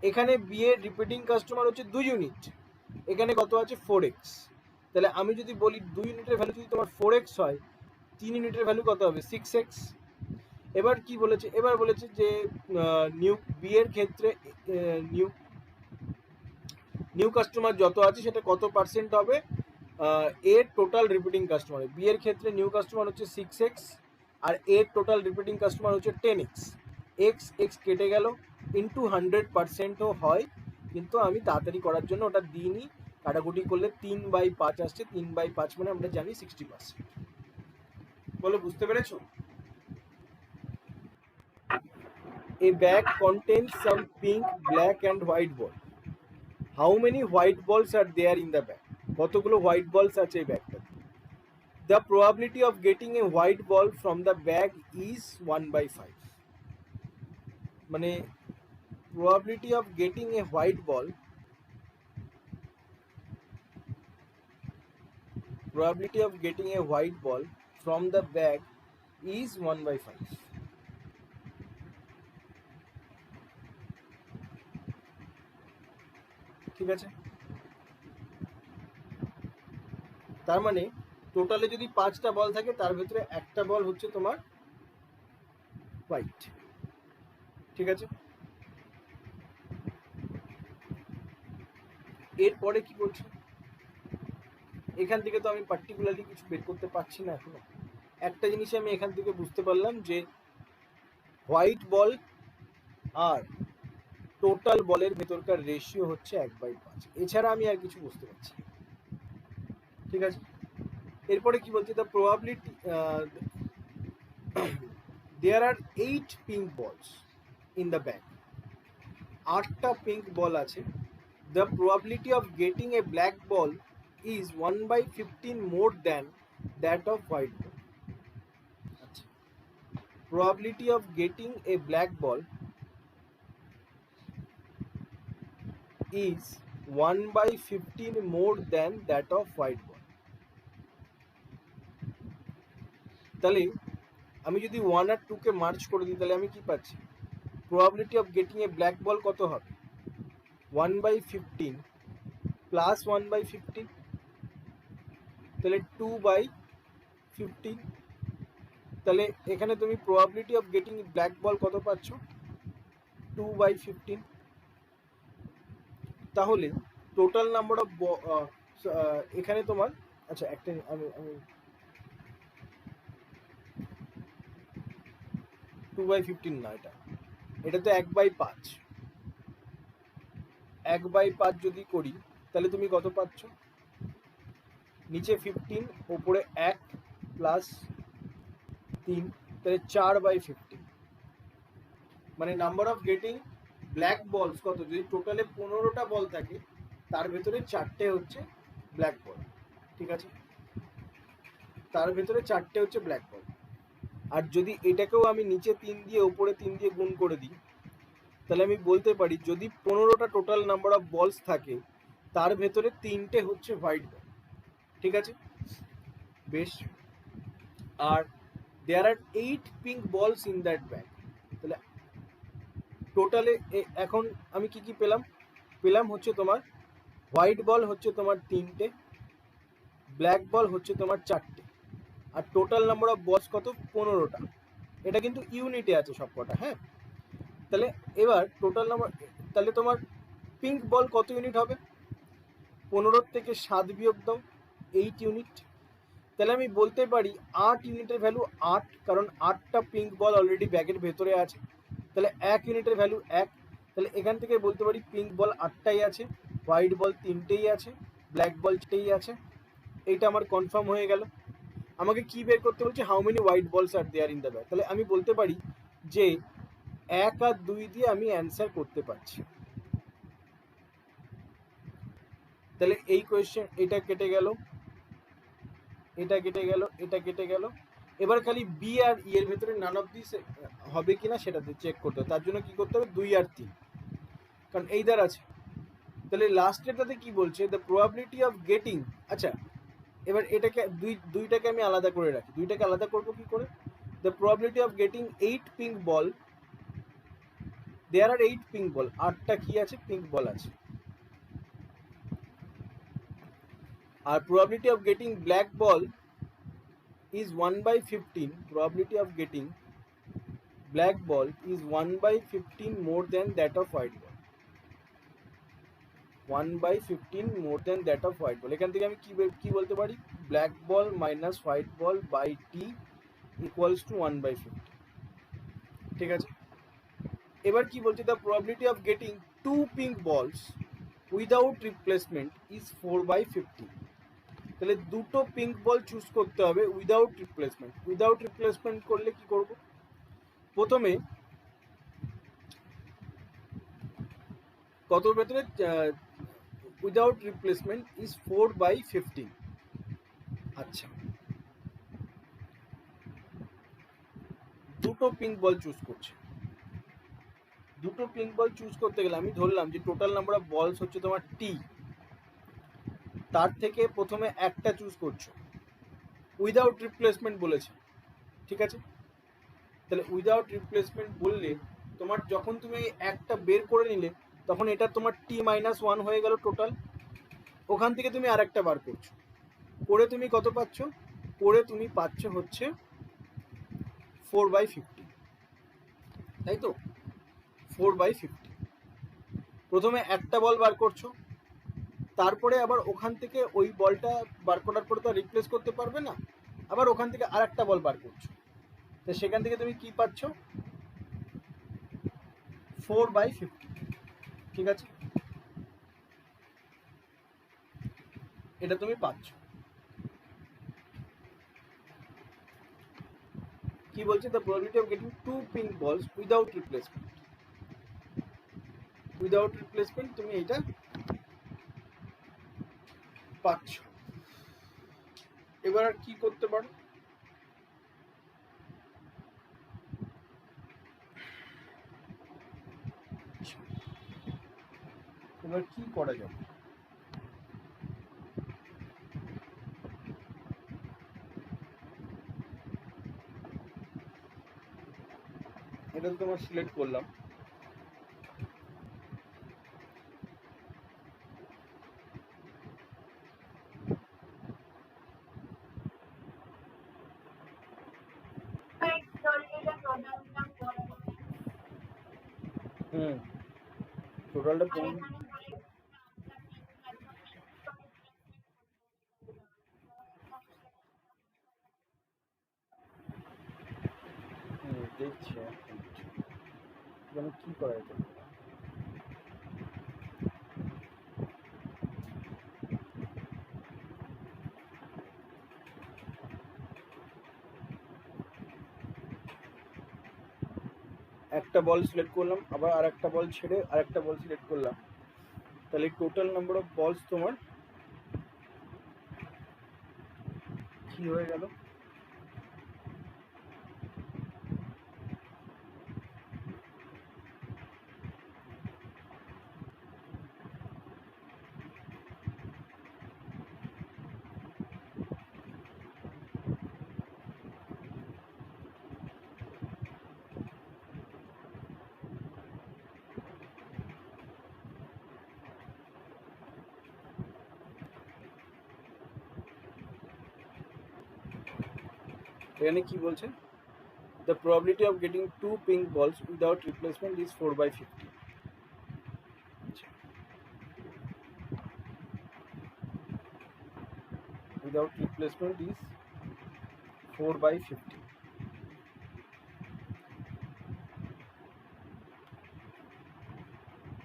এখানে বি এর রিপিটিং কাস্টমার হচ্ছে 2 ইউনিট, এখানে কত আছে 4x। তাহলে আমি যদি বলি 2 ইউনিটের ভ্যালু যদি তোমার 4x হয়, 3 ইউনিটের ভ্যালু কত হবে 6x। এবার কি বলেছে, এবার বলেছে যে নিউ বি এর ক্ষেত্রে নিউ কাস্টমার যত আছে সেটা কত পার্সেন্ট হবে এর টোটাল রিপিটিং কাস্টমার। বি এর ক্ষেত্রে নিউ কাস্টমার হচ্ছে 6x আর এর টোটাল রিপিটিং কাস্টমার হচ্ছে 10x। এক্স এক্স কেটে গেল, ইন্টু 100%ও হয়, কিন্তু আমি তাড়াতাড়ি করার জন্য ওটা দিইনি। কাটাকুটি করলে 3/5 আসছে, 3/5 মানে আমরা জানি 60%। বলো বুঝতে পেরেছো? A bag contains some pink, black and white ball. How many white balls are there in the bag? কতগুলো হোয়াইট বলস আছে এই ব্যাগটাতে? The probability of getting a white ball from the bag is 1/5. মানে probability of getting a white ball, probability of getting a white ball from the bag is 1/5. ঠিক আছে, তার মানে টোটালে যদি 5টা বল থাকে তার ভিতরে একটা বল হচ্ছে তোমার হোয়াইট। ঠিক আছে, এরপরে কি করছে, এখান থেকে তো আমি পার্টিকুলারলি কিছু বের করতে পারছি না এখনো। একটা জিনিস আমি এখান থেকে বুঝতে পারলাম যে হোয়াইট বল আর টোটাল বলের ভেতরকার রেশিও হচ্ছে 1/5, এছাড়া আমি আর কিছু বুঝতে পারছি। ঠিক আছে, এরপরে কি বলছে, the probability there are 8 pink balls in the bag. 8টা পিঙ্ক বল আছে। The probability of getting a black ball is 1/15 more than that of white ball. আচ্ছা, probability of getting a black ball is 1/15 more than that of white ball. তাহলে আমি যদি 1 আর 2 কে March করে দিই তাহলে আমি কি পাচ্ছি, probability of getting a black বল কত হবে 1/15 প্লাস 1/15, তাহলে 2/15। তাহলে এখানে তুমি প্রবাবিলিটি অফ গেটিং ব্ল্যাক বল কত পাচ্ছ 2/15। তাহলে টোটাল নাম্বার অফ এখানে তোমার, আচ্ছা একটা আমি 2/15 না, এটা তো 1/5। 1/5 যদি করি তাহলে তুমি কত পাচ্ছ, নিচে 15 ওপরে 1 প্লাস 3, তাহলে 4/15। মানে নাম্বার অফ গেটিং ব্ল্যাক বলস কত, যদি টোটালে 15টা বল থাকে তার ভেতরে 4টে হচ্ছে ব্ল্যাক বল। ঠিক আছে, তার ভেতরে 4টে হচ্ছে ব্ল্যাক বল। আর যদি এটাকেও আমি নিচে 3 দিয়ে ওপরে 3 দিয়ে গুণ করে দিই তাহলে আমি বলতে পারি যদি 15টা টোটাল নাম্বার অফ বলস থাকে তার ভেতরে 3টে হচ্ছে হোয়াইট বল। ঠিক আছে, বেশ। আর দেয়ার are 8 pink balls in that bag. তাহলে টোটালে এখন আমি কি কি পেলাম, পেলাম হচ্ছে তোমার হোয়াইট বল হচ্ছে তোমার 3টে, ব্ল্যাক বল হচ্ছে তোমার 4টে, আর টোটাল নাম্বার অফ বলস কত 15টা। এটা কিন্তু ইউনিটে আছে সবকটা। হ্যাঁ, তাহলে এবার টোটাল নাম্বার, তাহলে তোমার পিঙ্ক বল কত ইউনিট হবে, 15 থেকে 7 বিয়োগ দাও 8 ইউনিট। তাহলে আমি বলতে পারি 8 ইউনিটের ভ্যালু 8, কারণ 8টা পিঙ্ক বল অলরেডি ব্যাগের ভেতরে আছে। তাহলে 1 ইউনিটের ভ্যালু 1। তাহলে এখান থেকে বলতে পারি পিঙ্ক বল 8টাই আছে, হোয়াইট বল 3টেই আছে, ব্ল্যাক বল 4টেই আছে। এইটা আমার কনফার্ম হয়ে গেল। আমাকে কি বের করতে বলছে, হাউ মেনি হোয়াইট বলস আর দেয়ার ইন দ্য ব্যাগ। তাহলে আমি বলতে পারি যে 1 আর 2 দিয়ে আমি অ্যান্সার করতে পারছি। তাহলে এই কোয়েশ্চেন, এটা কেটে গেল, এটা কেটে গেল, এটা কেটে গেল, এবার খালি বি আর ই এর ভেতরে নান অফ দিস হবে কিনা সেটা চেক করতে হবে। তার জন্য কি করতে হবে, 2 আর 3, কারণ এইদার আছে। তাহলে লাস্টেরটাতে কি বলছে, দ্য প্রবাবিলিটি অফ গেটিং। আচ্ছা, এবার এটাকে দুইটাকে আমি আলাদা করে রাখি। দুইটাকে আলাদা করবো কি করে, the probability of getting 8 pink ball, there are 8 pink ball, 8টা কি আছে, পিঙ্ক বল আছে। আর probability of getting black ball is 1/15. Probability of getting black ball is 1/15 more than that of white ball. 1/15 more than that of white ball. এখান থেকে আমি কি বলতে পারি, black ball minus white ball by T equals to 1/15। ঠিক আছে, এবার কি বলছে, the probability of getting 2 pink balls without replacement is 4/15। তাহলে দুটো পিঙ্ক বল চুজ করতে হবে উইদাউট রিপ্লেসমেন্ট। উইদাউট রিপ্লেসমেন্ট করলে কি করব, প্রথমে কত ভেতরে, উইদাউট রিপ্লেসমেন্ট ইজ 4/15। আচ্ছা, দুটো পিঙ্ক বল চুজ করছে। দুটো পিঙ্ক বল চুজ করতে গেলে আমি ধরলাম যে টোটাল নাম্বার অফ বলস হচ্ছে তোমার টি, তার থেকে প্রথমে একটা চুজ করছো, উইদাউট রিপ্লেসমেন্ট বলেছে। ঠিক আছে, তাহলে উইদাউট রিপ্লেসমেন্ট বললে তোমার যখন তুমি একটা বের করে নিলে তখন এটা তোমার t-1 হয়ে গেল টোটাল। ওখান থেকে তুমি আর একটা বার করছো, করে তুমি কত পাচ্ছ, করে তুমি পাচ্ছ হচ্ছে 4/50, তাই তো, 4/50। প্রথমে একটা বল বার করছো, তারপরে আবার ওখান থেকে ওই বলটা বার করার পরে তো রিপ্লেস করতে পারবে না, আবার ওখান থেকে আর একটা বল বার করছো, তো সেখান থেকে তুমি কি পাচ্ছ, 4/50। ঠিক আছে, এটা তুমি পাচ্ছ। কি বলছে, the probability of getting 2 pink balls without replacement. Without replacement তুমি এটা পাচ্ছ। এবার আর কি করতে পারো, এবার কি করা যাবে, এটা তো তোমার সিলেক্ট করলাম। টোটালটা দেখছি এখানে কি করা যেতে পারে। একটা বল সিলেক্ট করলাম, আবার আর একটা বল ছেড়ে আর একটা বল সিলেক্ট করলাম, তাহলে টোটাল নাম্বার অফ বলস তোমার কি হয়ে গেল, এখানে কি বলছে, the probability of getting 2 pink balls without replacement is 4/50. Without replacement is 4/50.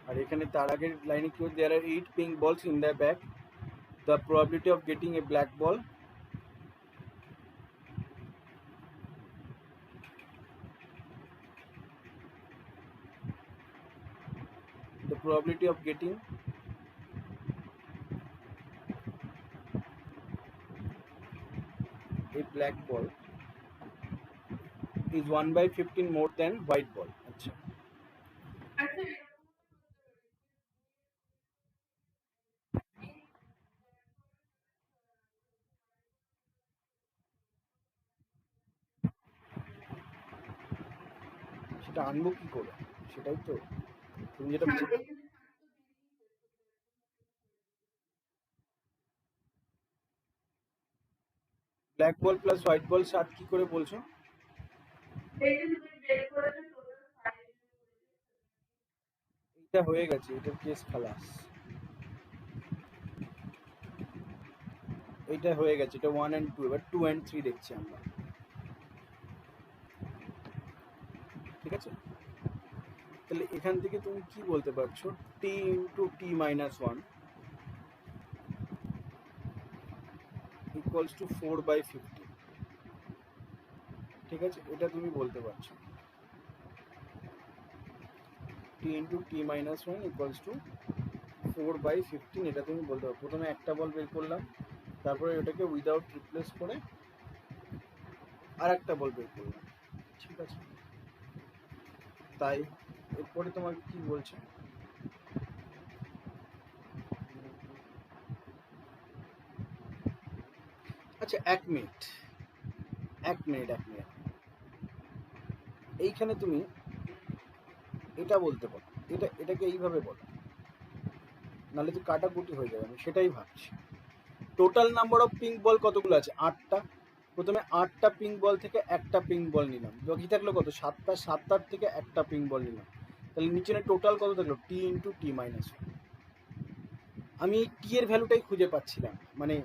আর এখানে তার আগের লাইনে কি, there are 8 pink balls in the bag, the probability of getting a black ball the probability of getting a black ball is 1/15 more than white ball. আচ্ছা, সেটা আনবো কি করে, সেটাই তো তুমি যেটা ব্ল্যাক বল প্লাস হোয়াইট বল 7 কি করে বলছো? এটা হয়ে গেছে, এটার কেস খালাস, এটা হয়ে গেছে, এটা 1 and 2, এবার 2 and 3 দেখছি আমরা। ঠিক আছে, তাহলে এখান থেকে তুমি কি বলতে পারছো, t into T minus 1 equals to 4/15। ঠিক আছে, এটা তুমি বলতে পারছো, t into T minus 1 equals to 4/15, এটা তুমি বলতে পারো। প্রথমে একটা বল বের করলাম, তারপরে ওটাকে উইদাউট রিপ্লেস করে আর একটা বল বের করলাম। ঠিক আছে, তাই এরপরে তোমাকে কি বলছে, আচ্ছা এক মিনিট, এইখানে তুমি এটা বলতে পারো, এটাকে এইভাবে বলো, নাহলে তো কাটাকুটি হয়ে যাবে। আমি সেটাই ভাবছি। টোটাল নাম্বার অফ পিঙ্ক বল কতগুলো আছে? 8টা। প্রথমে 8টা পিঙ্ক বল থেকে একটা পিঙ্ক বল নিলাম, বাকি থাকলো কত? 7টা। 7টার থেকে একটা পিঙ্ক বল নিলাম, তাহলে নিচে টোটাল কত থাকলো? টি ইন্টু টি মাইনাস। আমি টি এর ভ্যালুটাই খুঁজে পাচ্ছিলাম, মানে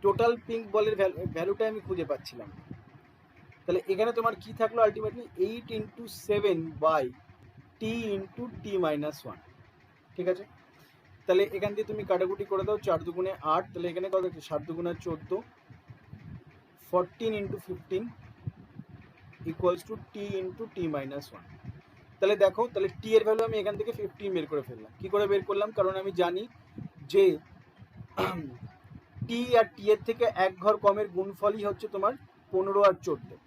টোটাল পিঙ্ক বলের ভ্যালুটাই আমি খুঁজে পাচ্ছিলাম। তাহলে এখানে তোমার কি থাকলো ultimately? 8 into 7 by T into T minus 1। ঠিক আছে, তাহলে এখান দিয়ে তুমি কাটাকুটি করে দাও, 4 দুগুণে 8, তাহলে এখানে কত হচ্ছে? 7 দুগুণে 14, 14 into 15 equals to T into T minus 1। তাহলে দেখো, তাহলে টি এর ভ্যালু আমি এখান থেকে 15 বের করে ফেললাম। কি করে বের করলাম? কারণ আমি জানি যে টি আর টি এর থেকে এক ঘর কমের গুণফলই হচ্ছে তোমার 15 আর 14,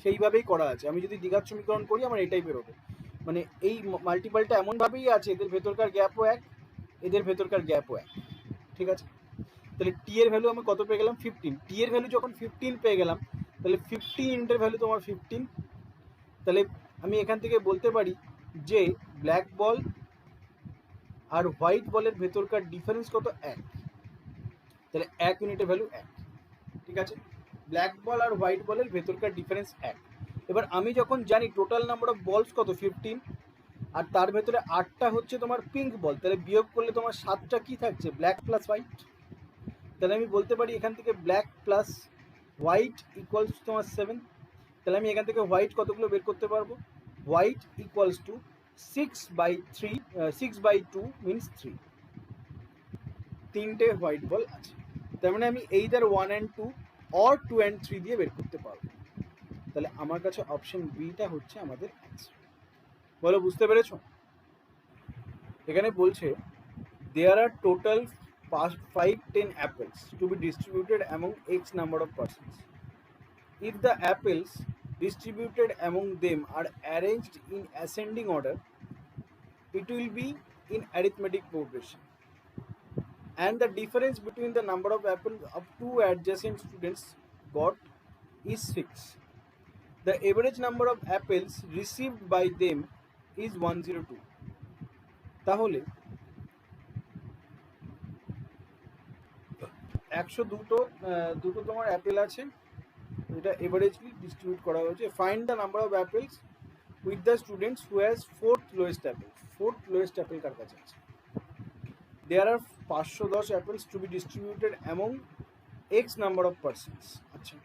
সেইভাবেই করা আছে। আমি যদি দ্বিঘাত সমীকরণ করি আমার এটাই বেরোবে, মানে এই মাল্টিপালটা এমনভাবেই আছে, এদের ভেতরকার গ্যাপও এক, এদের ভেতরকার গ্যাপও এক। ঠিক আছে, তাহলে টি এর ভ্যালু আমি কত পেয়ে গেলাম? 15। টি এর ভ্যালু যখন 15 পেয়ে গেলাম, তাহলে 15 ইন্টের ভ্যালু তোমার 15। তাহলে আমি এখান থেকে বলতে পারি যে ব্ল্যাক বল আর হোয়াইট বলের ভেতরকার ডিফারেন্স কত? 1। তাহলে 1 ইউনিটের ভ্যালু 1। ঠিক আছে, ব্ল্যাক বল আর হোয়াইট বলের ভেতরকার ডিফারেন্স 1। এবার আমি যখন জানি টোটাল নাম্বার অফ বলস কত? 15, আর তার ভেতরে 8টা হচ্ছে তোমার পিঙ্ক বল, তাহলে বিয়োগ করলে তোমার 7টা কি থাকছে? Black plus white. তাহলে আমি বলতে পারি এখান থেকে black plus white equals to তোমার 7। তাহলে আমি এখান থেকে হোয়াইট কতগুলো বের করতে পারবো? White equals to 6/2 means 3। 3টে হোয়াইট বল আছে, তার মানে আমি এইদার 1 and 2 অর 2 and 3 দিয়ে বের করতে পারবো। তাহলে আমার কাছে অপশন বিটা হচ্ছে আমাদের অ্যান্সার। বলো, বুঝতে পেরেছো? এখানে বলছে দেয়ার আর total 5-10 apples to be distributed among x number of persons. If the apples distributed among them are arranged in ascending order, it will be in arithmetic progression, and the difference between the number of apples of two adjacent students got is 6. The average number of apples received by them is 102. তাহলে 102 তোমার Apple আছে, এটা এভারেজলি distribute করা হয়েছে। Find the number of apples with the students who has fourth lowest apple. Fourth lowest apple কার কাছে আছে? There are 510 apples to be distributed among x number of persons. আচ্ছা,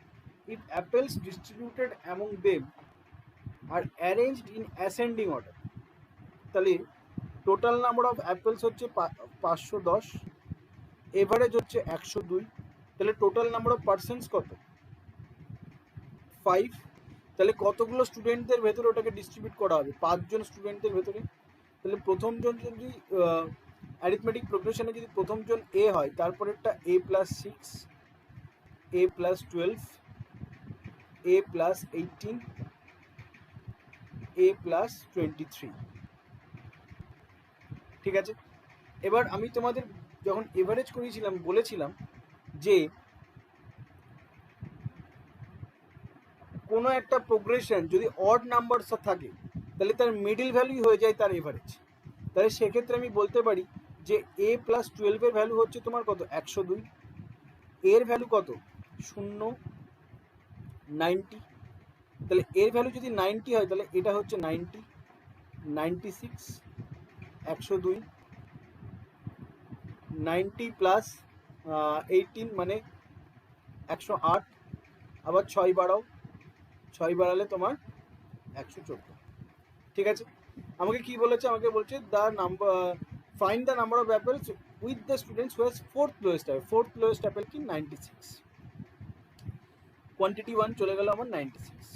if apples distributed among them are arranged in ascending order, তাহলে total number of apples হচ্ছে 510, average হচ্ছে 102, তাহলে total number of persons কত? 5। তাহলে কতগুলো স্টুডেন্টদের ভেতরে ওটাকে ডিস্ট্রিবিউট করা হবে? 5 জন স্টুডেন্টদের ভেতরে। তাহলে প্রথমজন যদি অ্যারিথমেটিক প্রোগ্রেশনে যদি প্রথমজন এ হয়, তারপরেরটা a+6, a+12, a plus 18 a plus 23। ঠিক আছে, এবার আমি তোমাদের যখন এভারেজ করেছিলাম বলেছিলাম যে কোনো একটা প্রোগ্রেশন যদি অড নাম্বারস থাকে তাহলে তার মিডল ভ্যালু হয়ে যায় তার এভারেজ। তাহলে সেক্ষেত্রে আমি বলতে পারি যে a প্লাস 12 এর ভ্যালু হচ্ছে তোমার কত 102, এর ভ্যালু কত 0 90, তাহলে এর ভ্যালু যদি 90 হয় তাহলে এটা হচ্ছে 90 96 102 90 প্লাস 18 মানে 108, আবার 6 বাড়াও, 6 বাড়ালে তোমার 114। ঠিক আছে, আমাকে কি বলেছে, আমাকে বলছে the number find the number of apples with the students who has fourth lowest Apple কি 96, কোয়ান্টিটি 1 চলে গেল আমার 96।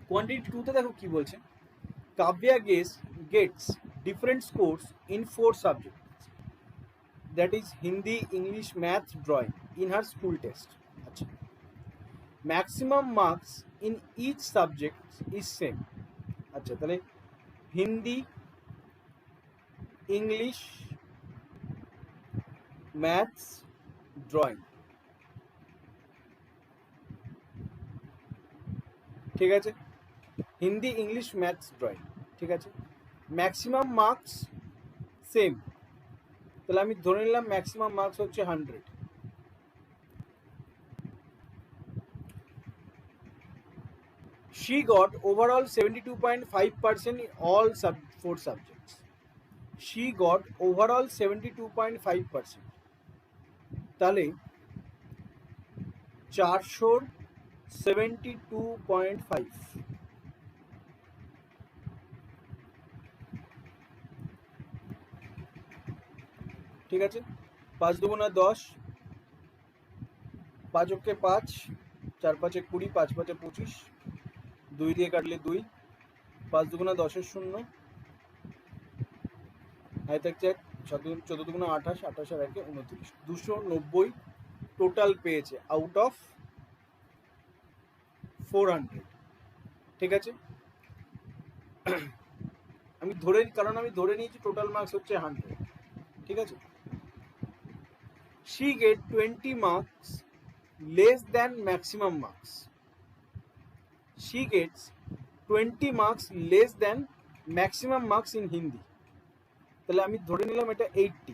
কোয়ান্টিটি 2 তে দেখো কি বলছে, Kavya gets different scores in 4 subjects, that is Hindi, English, math, drawing in her school test. আচ্ছা, maximum marks in each subject is same. আচ্ছা, তাহলে হিন্দি, ইংলিশ, ম্যাথস, ড্রয়িং, ঠিক আছে, হিন্দি, ইংলিশ, ম্যাথস, ড্রয়িং, ঠিক আছে, ম্যাক্সিমাম মার্কস সেম, তাহলে আমি ধরে নিলাম ম্যাক্সিমাম মার্কস হচ্ছে 100। She got overall 72.5% in all 4 subjects. She got overall 72.5%, তাহলে 472.5, ঠিক আছে, 5 দুগুণা 10, 5 ওকে 5, 4 5 20, 5 5 25, 2 দিয়ে কাটলে 2, 5 দুগুণা 10 এর 0, হাই থাকছে 14 দুগুণা 28, 28 আর 1 29, 290 টোটাল পেয়েছে আউট অফ 400। ঠিক আছে, আমি ধরে নিয়েছি টোটাল মার্কস হচ্ছে 100। ঠিক আছে, she get 20 marks less than maximum marks. She gets 20 marks less than maximum marks in Hindi, তাহলে আমি ধরে নিলাম এটা 80।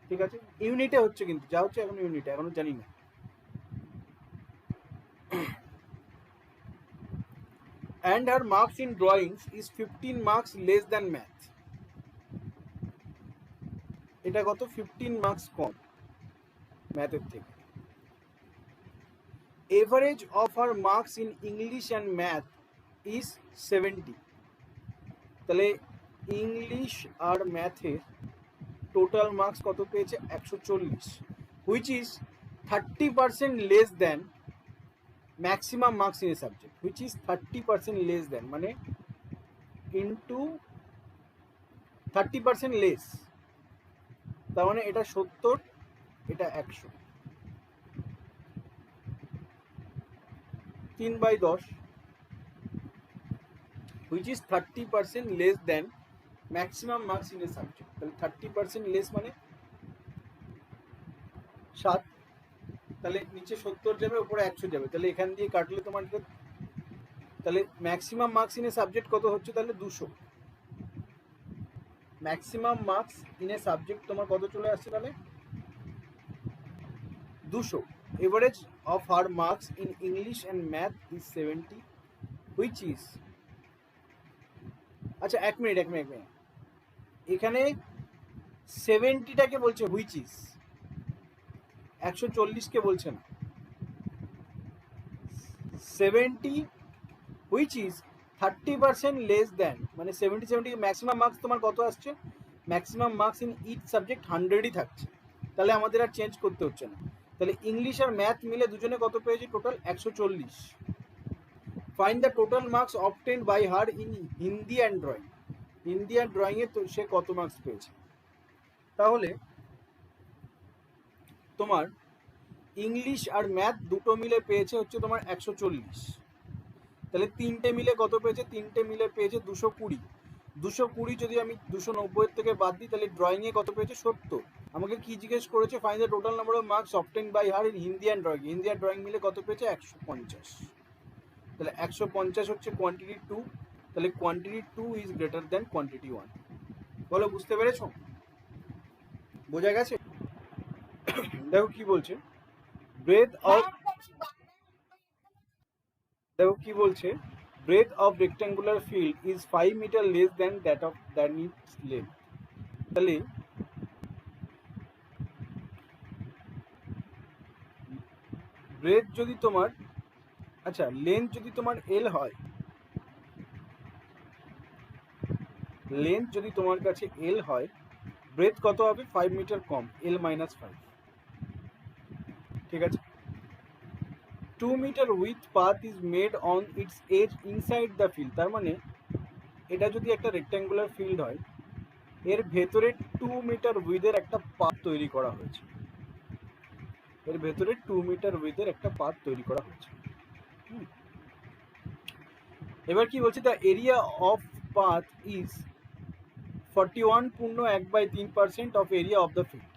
ঠিক আছে, ইউনিটে হচ্ছে, কিন্তু যা হচ্ছে এখন ইউনিটে, এখনো জানি না। And her marks in drawings is 15 marks less than math. এটা কত 15 মার্কস কম ম্যাথের থেকে। Average of her marks in English and math is 70, তাহলে ইংলিশ আর ম্যাথের টোটাল মার্কস কত পেয়েছে 140, which is 30% less than maximum marks in a subject, which is 30% less than মানে into 30% less, তার মানে এটা 70, এটা 100, 3/10, which is 30% less than maximum marks in a subject। তাহলে 30% less মানে 7, তাহলে নিচে 70 যাবে, উপরে 100 যাবে, তাহলে এখান দিয়ে কাটলে তোমার, তাহলে maximum marks in a subject কত হচ্ছে, তাহলে 200। Maximum marks in a subject তোমার কত চলে আসছে, তাহলে 200। Average of her marks in English and math is 70, which is, আচ্ছা এক মিনিট, এখানে 70টাকে বলছে হুইচ ইজ, 140কে বলছে না। 70 হুইচ ইজ 30% লেস দেন, মানে 70 ম্যাক্সিমাম মার্কস তোমার কত আসছে, maximum marks in each subject 100ই থাকছে, তাহলে আমাদের আর চেঞ্জ করতে হচ্ছে না। তাহলে ইংলিশ আর ম্যাথ মিলে দুজনে কত পেয়েছে, total 140। Find the total marks obtained by her in Hindi and drawing. Hindi আর ড্রয়িংয়ে তো সে কত মার্কস পেয়েছে, তাহলে তোমার ইংলিশ আর ম্যাথ দুটো মিলে পেয়েছে হচ্ছে তোমার 140। তাহলে তিনটে মিলে কত পেয়েছে? তিনটে মিলে পেয়েছে 220। 220 যদি আমি 290 থেকে বাদ দিই তাহলে ড্রয়িংয়ে কত পেয়েছে? 70। আমাকে কি জিজ্ঞেস করেছে? Find the total number of marks obtained by her in Hindi and drawing. Hindi আর ড্রয়িং মিলে কত পেয়েছে? 150। তাহলে 150 হচ্ছে কোয়ান্টিটি 2। তাহলে quantity 2 is greater than quantity 1। বলো, বুঝতে পেরেছো? বোঝা গেছে? দেখো কি বলছে, ব্রেথ অফ, দেখো কি বলছে, breadth of rectangular field is 5 meter less than that of its length. তাহলে ব্রেথ যদি তোমার, আচ্ছা লেন্থ যদি তোমার এল হয়, লেন্থ যদি তোমার কাছে এল হয়, ব্রেথ কত হবে? 5 মিটার কম, এল মাইনাস 5। ঠিক আছে। 2 metre width path is made on its edge inside the field. তার মানে এটা যদি একটা রেক্ট্যাঙ্গুলার ফিল্ড হয়, এর ভেতরে 2 মিটার উইথের একটা পাথ তৈরি করা হয়েছে। এর ভেতরে 2 মিটার উইথের একটা পাথ তৈরি করা হয়েছে। এবার কি বলছে? The area of path is 41.1/3% of area of the field.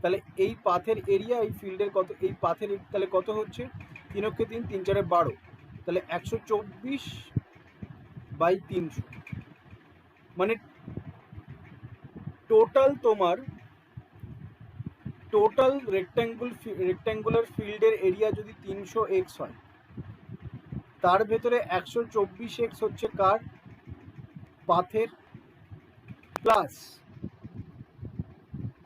তাহলে এই পাথের এরিয়া, এই ফিল্ডের কত? এই পাথের তাহলে কত হচ্ছে? 3 × 3 = 3 × 4 = 12। তাহলে 124/300। মানে টোটাল তোমার টোটাল রেক্ট্যাঙ্গুলার ফিল্ডের এরিয়া যদি 300x হয়, তার ভেতরে 124x হচ্ছে কার? পাথের। প্লাস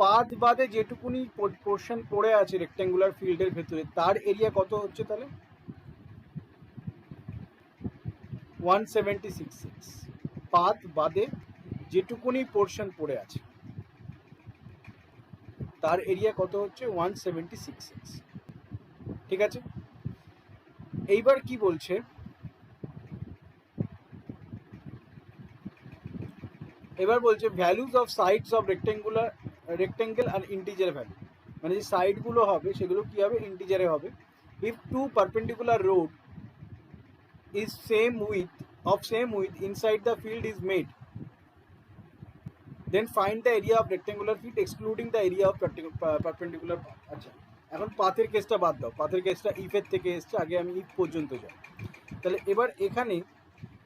পাথ বাদে যেটুকুনি পোর্শন পড়ে আছে রেক্ট্যাঙ্গুলার ফিল্ডের ভেতরে, তার এরিয়া কত হচ্ছে? তাহলে 176x। পাথ বাদে যেটুকুনি পোর্শন পড়ে আছে তার এরিয়া কত হচ্ছে? 176x। ঠিক আছে। এইবার কি বলছে? এবার বলছে values of sides of rectangle are integer value. মানে যে সাইডগুলো হবে সেগুলো কি হবে? ইন্টিজারে হবে। If two perpendicular road is same width inside the field is made, then find the area of rectangular field excluding the area of perpendicular path. আচ্ছা, এখন পাথের কেসটা বাদ দাও, পাথের কেসটা ইফের থেকে এসছে, আগে আমি ইফ পর্যন্ত যাই। তাহলে এবার এখানে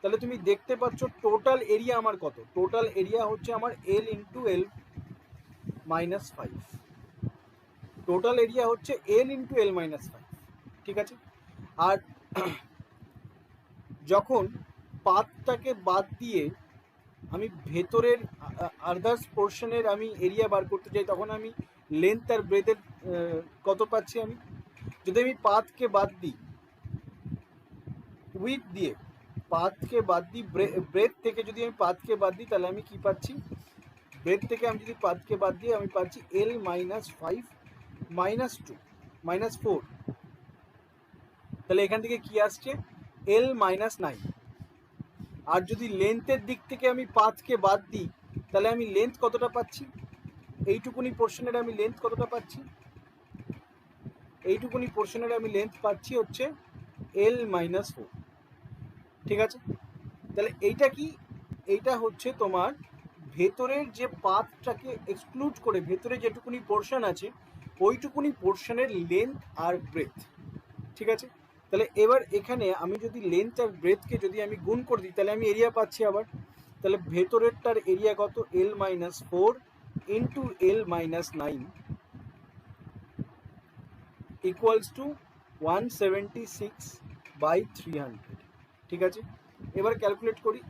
তাহলে তুমি দেখতে পাচ্ছ টোটাল এরিয়া আমার কত? টোটাল এরিয়া হচ্ছে আমার L × L - 5। টোটাল এরিয়া হচ্ছে L × L - 5। ঠিক আছে। আর যখন পাথটাকে বাদ দিয়ে আমি ভেতরের আদার্স পোর্শনের আমি এরিয়া বার করতে চাই, তখন আমি লেন্থ আর ব্রেথের কত পাচ্ছি? আমি যদি আমি পাথকে বাদ দিই, উইথ দিয়ে পাথকে বাদ দিই, ব্রেথ থেকে যদি আমি পাথকে বাদ দিই, তাহলে আমি কি পাচ্ছি? ব্রেথ থেকে আমি যদি পাথকে বাদ দিই, আমি পাচ্ছি L - 5 - 2 - 4। তাহলে এখান থেকে কি আসছে? L - 9। আর যদি লেন্থের দিক থেকে আমি পাথকে বাদ দিই, তাহলে আমি লেন্থ কতটা পাচ্ছি? এইটুকুনি পোর্শনের আমি লেন্থ কতটা পাচ্ছি? এইটুকুনি পোর্শনের আমি লেন্থ পাচ্ছি হচ্ছে L - 4। ঠিক আছে। তাহলে এইটা কি? এইটা হচ্ছে তোমার ভেতরের যে পাথটাকে এক্সক্লুড করে ভেতরে যেটুকুনি পোর্শন আছে, ওইটুকুনি পোর্শনের লেন্থ আর ব্রেথ। ঠিক আছে। তাহলে এবার এখানে আমি যদি লেন্থ আর ব্রেথকে যদি আমি গুণ করে দিই, তাহলে আমি এরিয়া পাচ্ছি আবার। তাহলে ভেতরেরটার এরিয়া কত? L - 4 × L - 9 = 176/300। ঠিক আছে। এবার ক্যালকুলেট করি।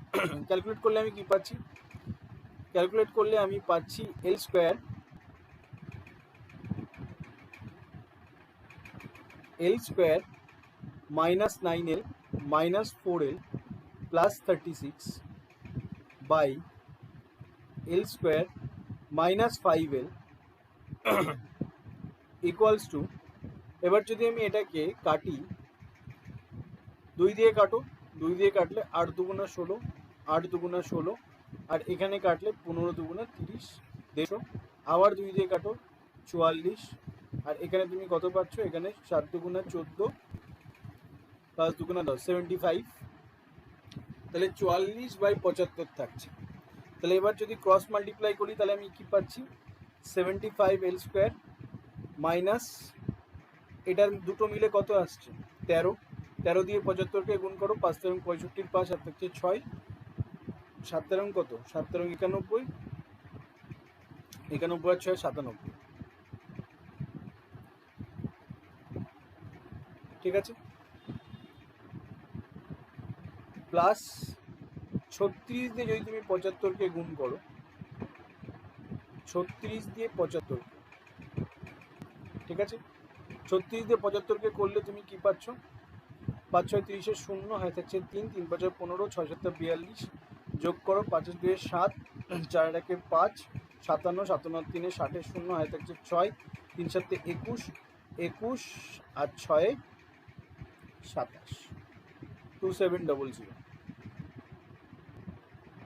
ক্যালকুলেট করলে আমি কি পাচ্ছি? ক্যালকুলেট করলে আমি পাচ্ছি L² - 9L - 4L + 36 by L² - 5L = এবার যদি আমি এটাকে কাটি, 2 দিয়ে কাটো, 2 দিয়ে কাটলে 8 × 2 = 16, 8 × 2 = 16, আর এখানে কাটলে 15 × 2 = 30, 150। আবার 2 দিয়ে কাটো, 44, আর এখানে তুমি কত পাচ্ছ, এখানে 7 দুগুণা 14 5 দুগুণা 10, 75। তাহলে 44/75 থাকছে। তাহলে এবার যদি ক্রস মাল্টিপ্লাই করি তাহলে আমি কি পাচ্ছি, 75L² মাইনাস এটার দুটো মিলে কত আসছে 13। 13 দিয়ে 75কে গুণ করো, 5 তেরং 65, 5 আর থাকছে 6, 7 তেরং কত, 7 তেরং 91, 91 আর 6 97। ঠিক আছে, প্লাস 36 দিয়ে যদি তুমি 75কে গুণ করো, 36 দিয়ে 75, ঠিক আছে, 36 দিয়ে 75কে করলে তুমি কি পাচ্ছ, 5 6 30 0, হয় থাকছে 3, 3 5 15, 6 7 42, যোগ করো 5 2 7, 4 1 5, 57, 57 3 60 0, হয় থাকছে 6, 3 7 21, 21 আর 6 27, 2700,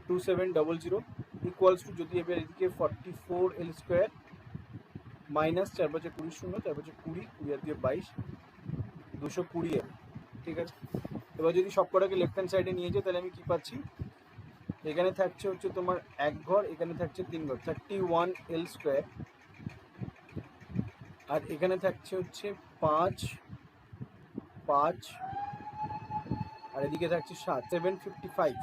2700 ইকুয়ালস টু, যদি এবার এদিকে 44L² মাইনাস 4 5 20 0, 4 5 20, 20 আর দিয়ে 22, 220 এল। ঠিক আছে, এবার যদি সব কটাকে লেফট হ্যান্ড সাইডে নিয়ে যাই তাহলে আমি কি পাচ্ছি, এখানে থাকছে হচ্ছে তোমার 1 ঘর, এখানে থাকছে 3 ঘর, 31L², আর এখানে থাকছে হচ্ছে 5 5, আর এদিকে থাকছে 7, 755,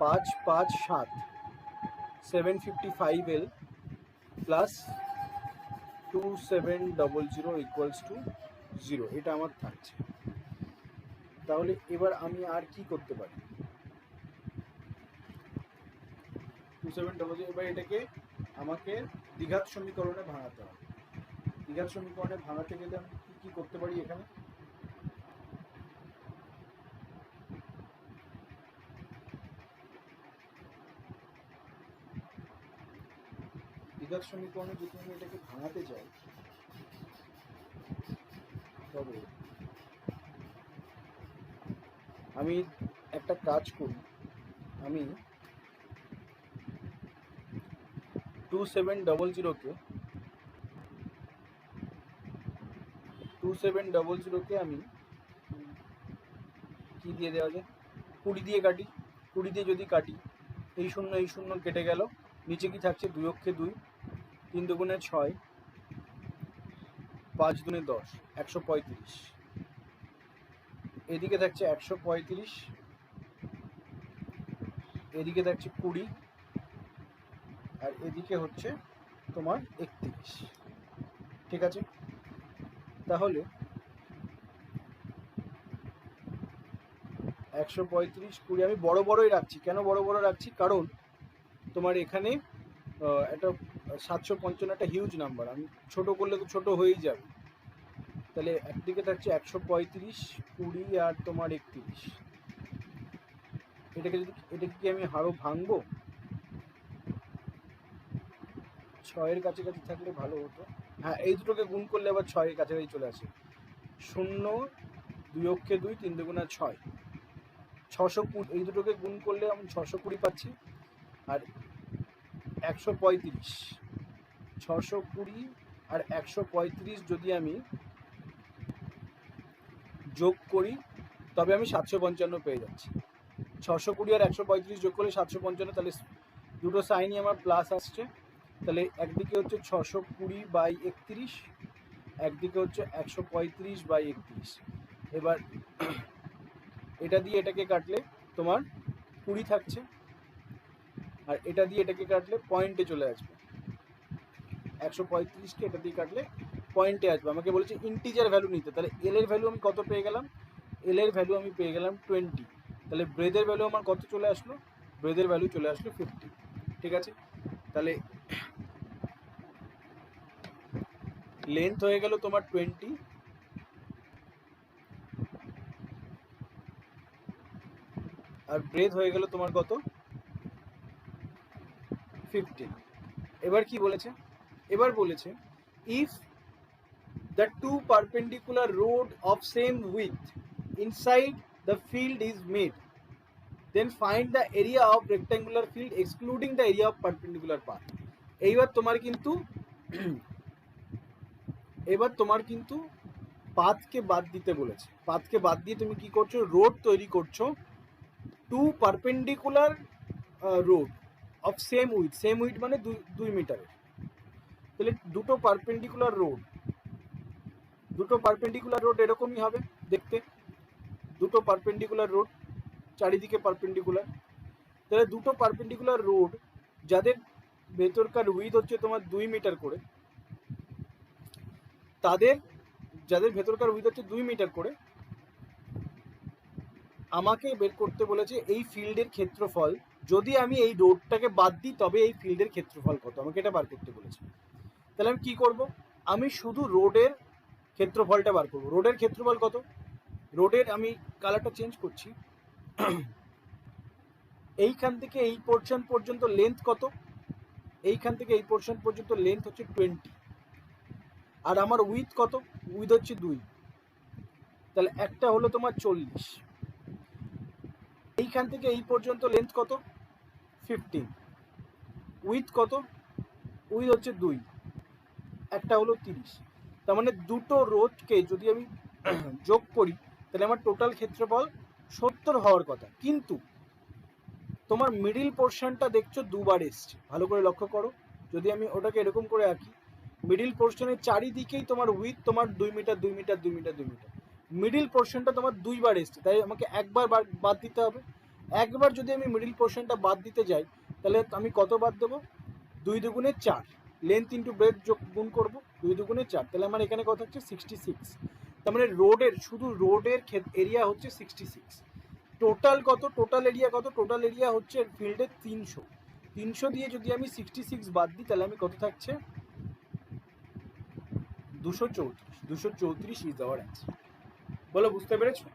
5 5 7, 755L প্লাস 2700 ইকুয়ালস টু 0, এটা আমার থাকছে। তাহলে এবার আমি আর কি করতে পারি, 2700, এবার এটাকে আমাকে দ্বিঘাত সমীকরণে ভাঙাতে হবে। দ্বিঘাত সমীকরণে ভাঙাতে গেলে আমি কি করতে পারি, এখানে দ্বিঘাত সমীকরণে যদি আমি এটাকে ভাঙাতে চাই তবে আমি একটা কাজ করি, আমি 2700কে আমি কি দিয়ে দেওয়া যায়, 20 দিয়ে কাটি, 20 দিয়ে যদি কাটি, এই শূন্য কেটে গেল, নিচে কি থাকছে 2 অক্ষে 2, 3 দুগুণে 6, 5 দুগুণে 10, 135, এদিকে থাকছে 135, এদিকে থাকছে 20, আর এদিকে হচ্ছে তোমার 31। ঠিক আছে, তাহলে 135 20 আমি বড় বড়ই রাখছি। কেন বড় বড় রাখছি, কারণ তোমার এখানে একটা 755 একটা হিউজ নাম্বার, আমি ছোট করলে তো ছোট হয়েই যাবে। তাহলে একদিকে থাকছে 135 20 আর তোমার 31, এটাকে কি আমি আরো ভাঙবো, 6-এর কাছাকাছি থাকলে ভালো হতো। হ্যাঁ, এই দুটোকে গুণ করলে আবার 6-এর কাছাকাছি চলে আসে, 0 2 অক্ষে 2, 3 দুগুণা 6, 620, এই দুটোকে গুণ করলে আমি 620 পাচ্ছি। আর 135, 620 আর 135 যদি আমি যোগ করি তবে আমি 755 পেয়ে যাচ্ছি। 620 আর 135 যোগ করলে 755, তাহলে দুটো সাইনই আমার প্লাস আসছে। তাহলে একদিকে হচ্ছে 620/31, একদিকে হচ্ছে 135/31। এবার এটা দিয়ে এটাকে কাটলে তোমার 20 থাকছে, আর এটা দিয়ে এটাকে কাটলে পয়েন্টে চলে আসবে। 135কে এটা দিয়ে কাটলে পয়েন্টে আসবে। আমাকে বলেছে ইন্টিজার ভ্যালু নিতে, তাহলে এল এর ভ্যালু আমি কত পেয়ে গেলাম, এল এর ভ্যালু আমি পেয়ে গেলাম 20। তাহলে ব্রেথের ভ্যালু আমার কত চলে আসলো, ব্রেথের ভ্যালু চলে আসলো 50। ঠিক আছে, তাহলে লেন্থ হয়ে গেল তোমার 20, আর ব্রেথ হয়ে গেল তোমার কত 15। এবার কি বলেছে, এবার বলেছে if the two perpendicular road of same width inside the field is made, then find the area of rectangular field excluding the area of perpendicular path. এইবার তোমার কিন্তু এবার তোমার কিন্তু পাথকে বাদ দিতে বলেছে। পাথকে বাদ দিয়ে তুমি কি করছো, রোড তৈরি করছো, two perpendicular road of same width মানে 2 মিটারের। তাহলে দুটো পারপেন্ডিকুলার রোড এরকমই হবে দেখতে, দুটো পারপেন্ডিকুলার রোড, চারিদিকে পারপেন্ডিকুলার। তাহলে দুটো পারপেন্ডিকুলার রোড যাদের ভেতরকার উইথ হচ্ছে তোমার 2 মিটার করে, যাদের ভেতরকার উইথ হচ্ছে 2 মিটার করে, আমাকে বের করতে বলেছে এই ফিল্ডের ক্ষেত্রফল, যদি আমি এই রোডটাকে বাদ দিই তবে এই ফিল্ডের ক্ষেত্রফল কত, আমাকে এটা বার করতে বলেছে। তাহলে আমি কি করব, আমি শুধু রোডের ক্ষেত্রফলটা বার করব। রোডের ক্ষেত্রফল কত, রোডের আমি কালারটা চেঞ্জ করছি, এইখান থেকে এই পোর্শন পর্যন্ত লেন্থ কত, এইখান থেকে এই পোর্শন পর্যন্ত লেন্থ হচ্ছে 20, আর আমার উইথ কত, উইথ হচ্ছে 2, তাহলে একটা হলো তোমার 40, এইখান থেকে এই পর্যন্ত লেন্থ কত 15, উইথ কত, উইথ হচ্ছে 2, একটা হলো 30। তার মানে দুটো রোডকে যদি আমি যোগ করি তাহলে আমার টোটাল ক্ষেত্রফল 70 হওয়ার কথা। কিন্তু তোমার মিডিল পোর্শনটা দেখছো দুবার এসছে, ভালো করে লক্ষ্য করো। যদি আমি ওটাকে এরকম করে আঁকি, মিডিল পোর্শনের চারিদিকেই তোমার উইথ তোমার 2 metre 2 metre 2 metre 2 metre, middle পোর্শনটা তোমার দুইবার এসছে, তাই আমাকে একবার বাদ দিতে হবে। একবার যদি আমি মিডিল পোর্শনটা বাদ দিতে যাই তাহলে আমি কত বাদ দেবো, 2 দুগুণে 4, লেন্থ ইন্টু ব্রেথ যোগ গুণ করবো, 2 দুগুণে 4, তাহলে আমার এখানে কত হচ্ছে 66। তার মানে রোডের, শুধু রোডের এরিয়া হচ্ছে 66। টোটাল কত, টোটাল এরিয়া কত, টোটাল এরিয়া হচ্ছে ফিল্ডের 300 দিয়ে যদি আমি 66 বাদ দিই তাহলে আমি কত থাকছে 234 ইজ আওয়ার অ্যান্সার। বলো বুঝতে পেরেছো?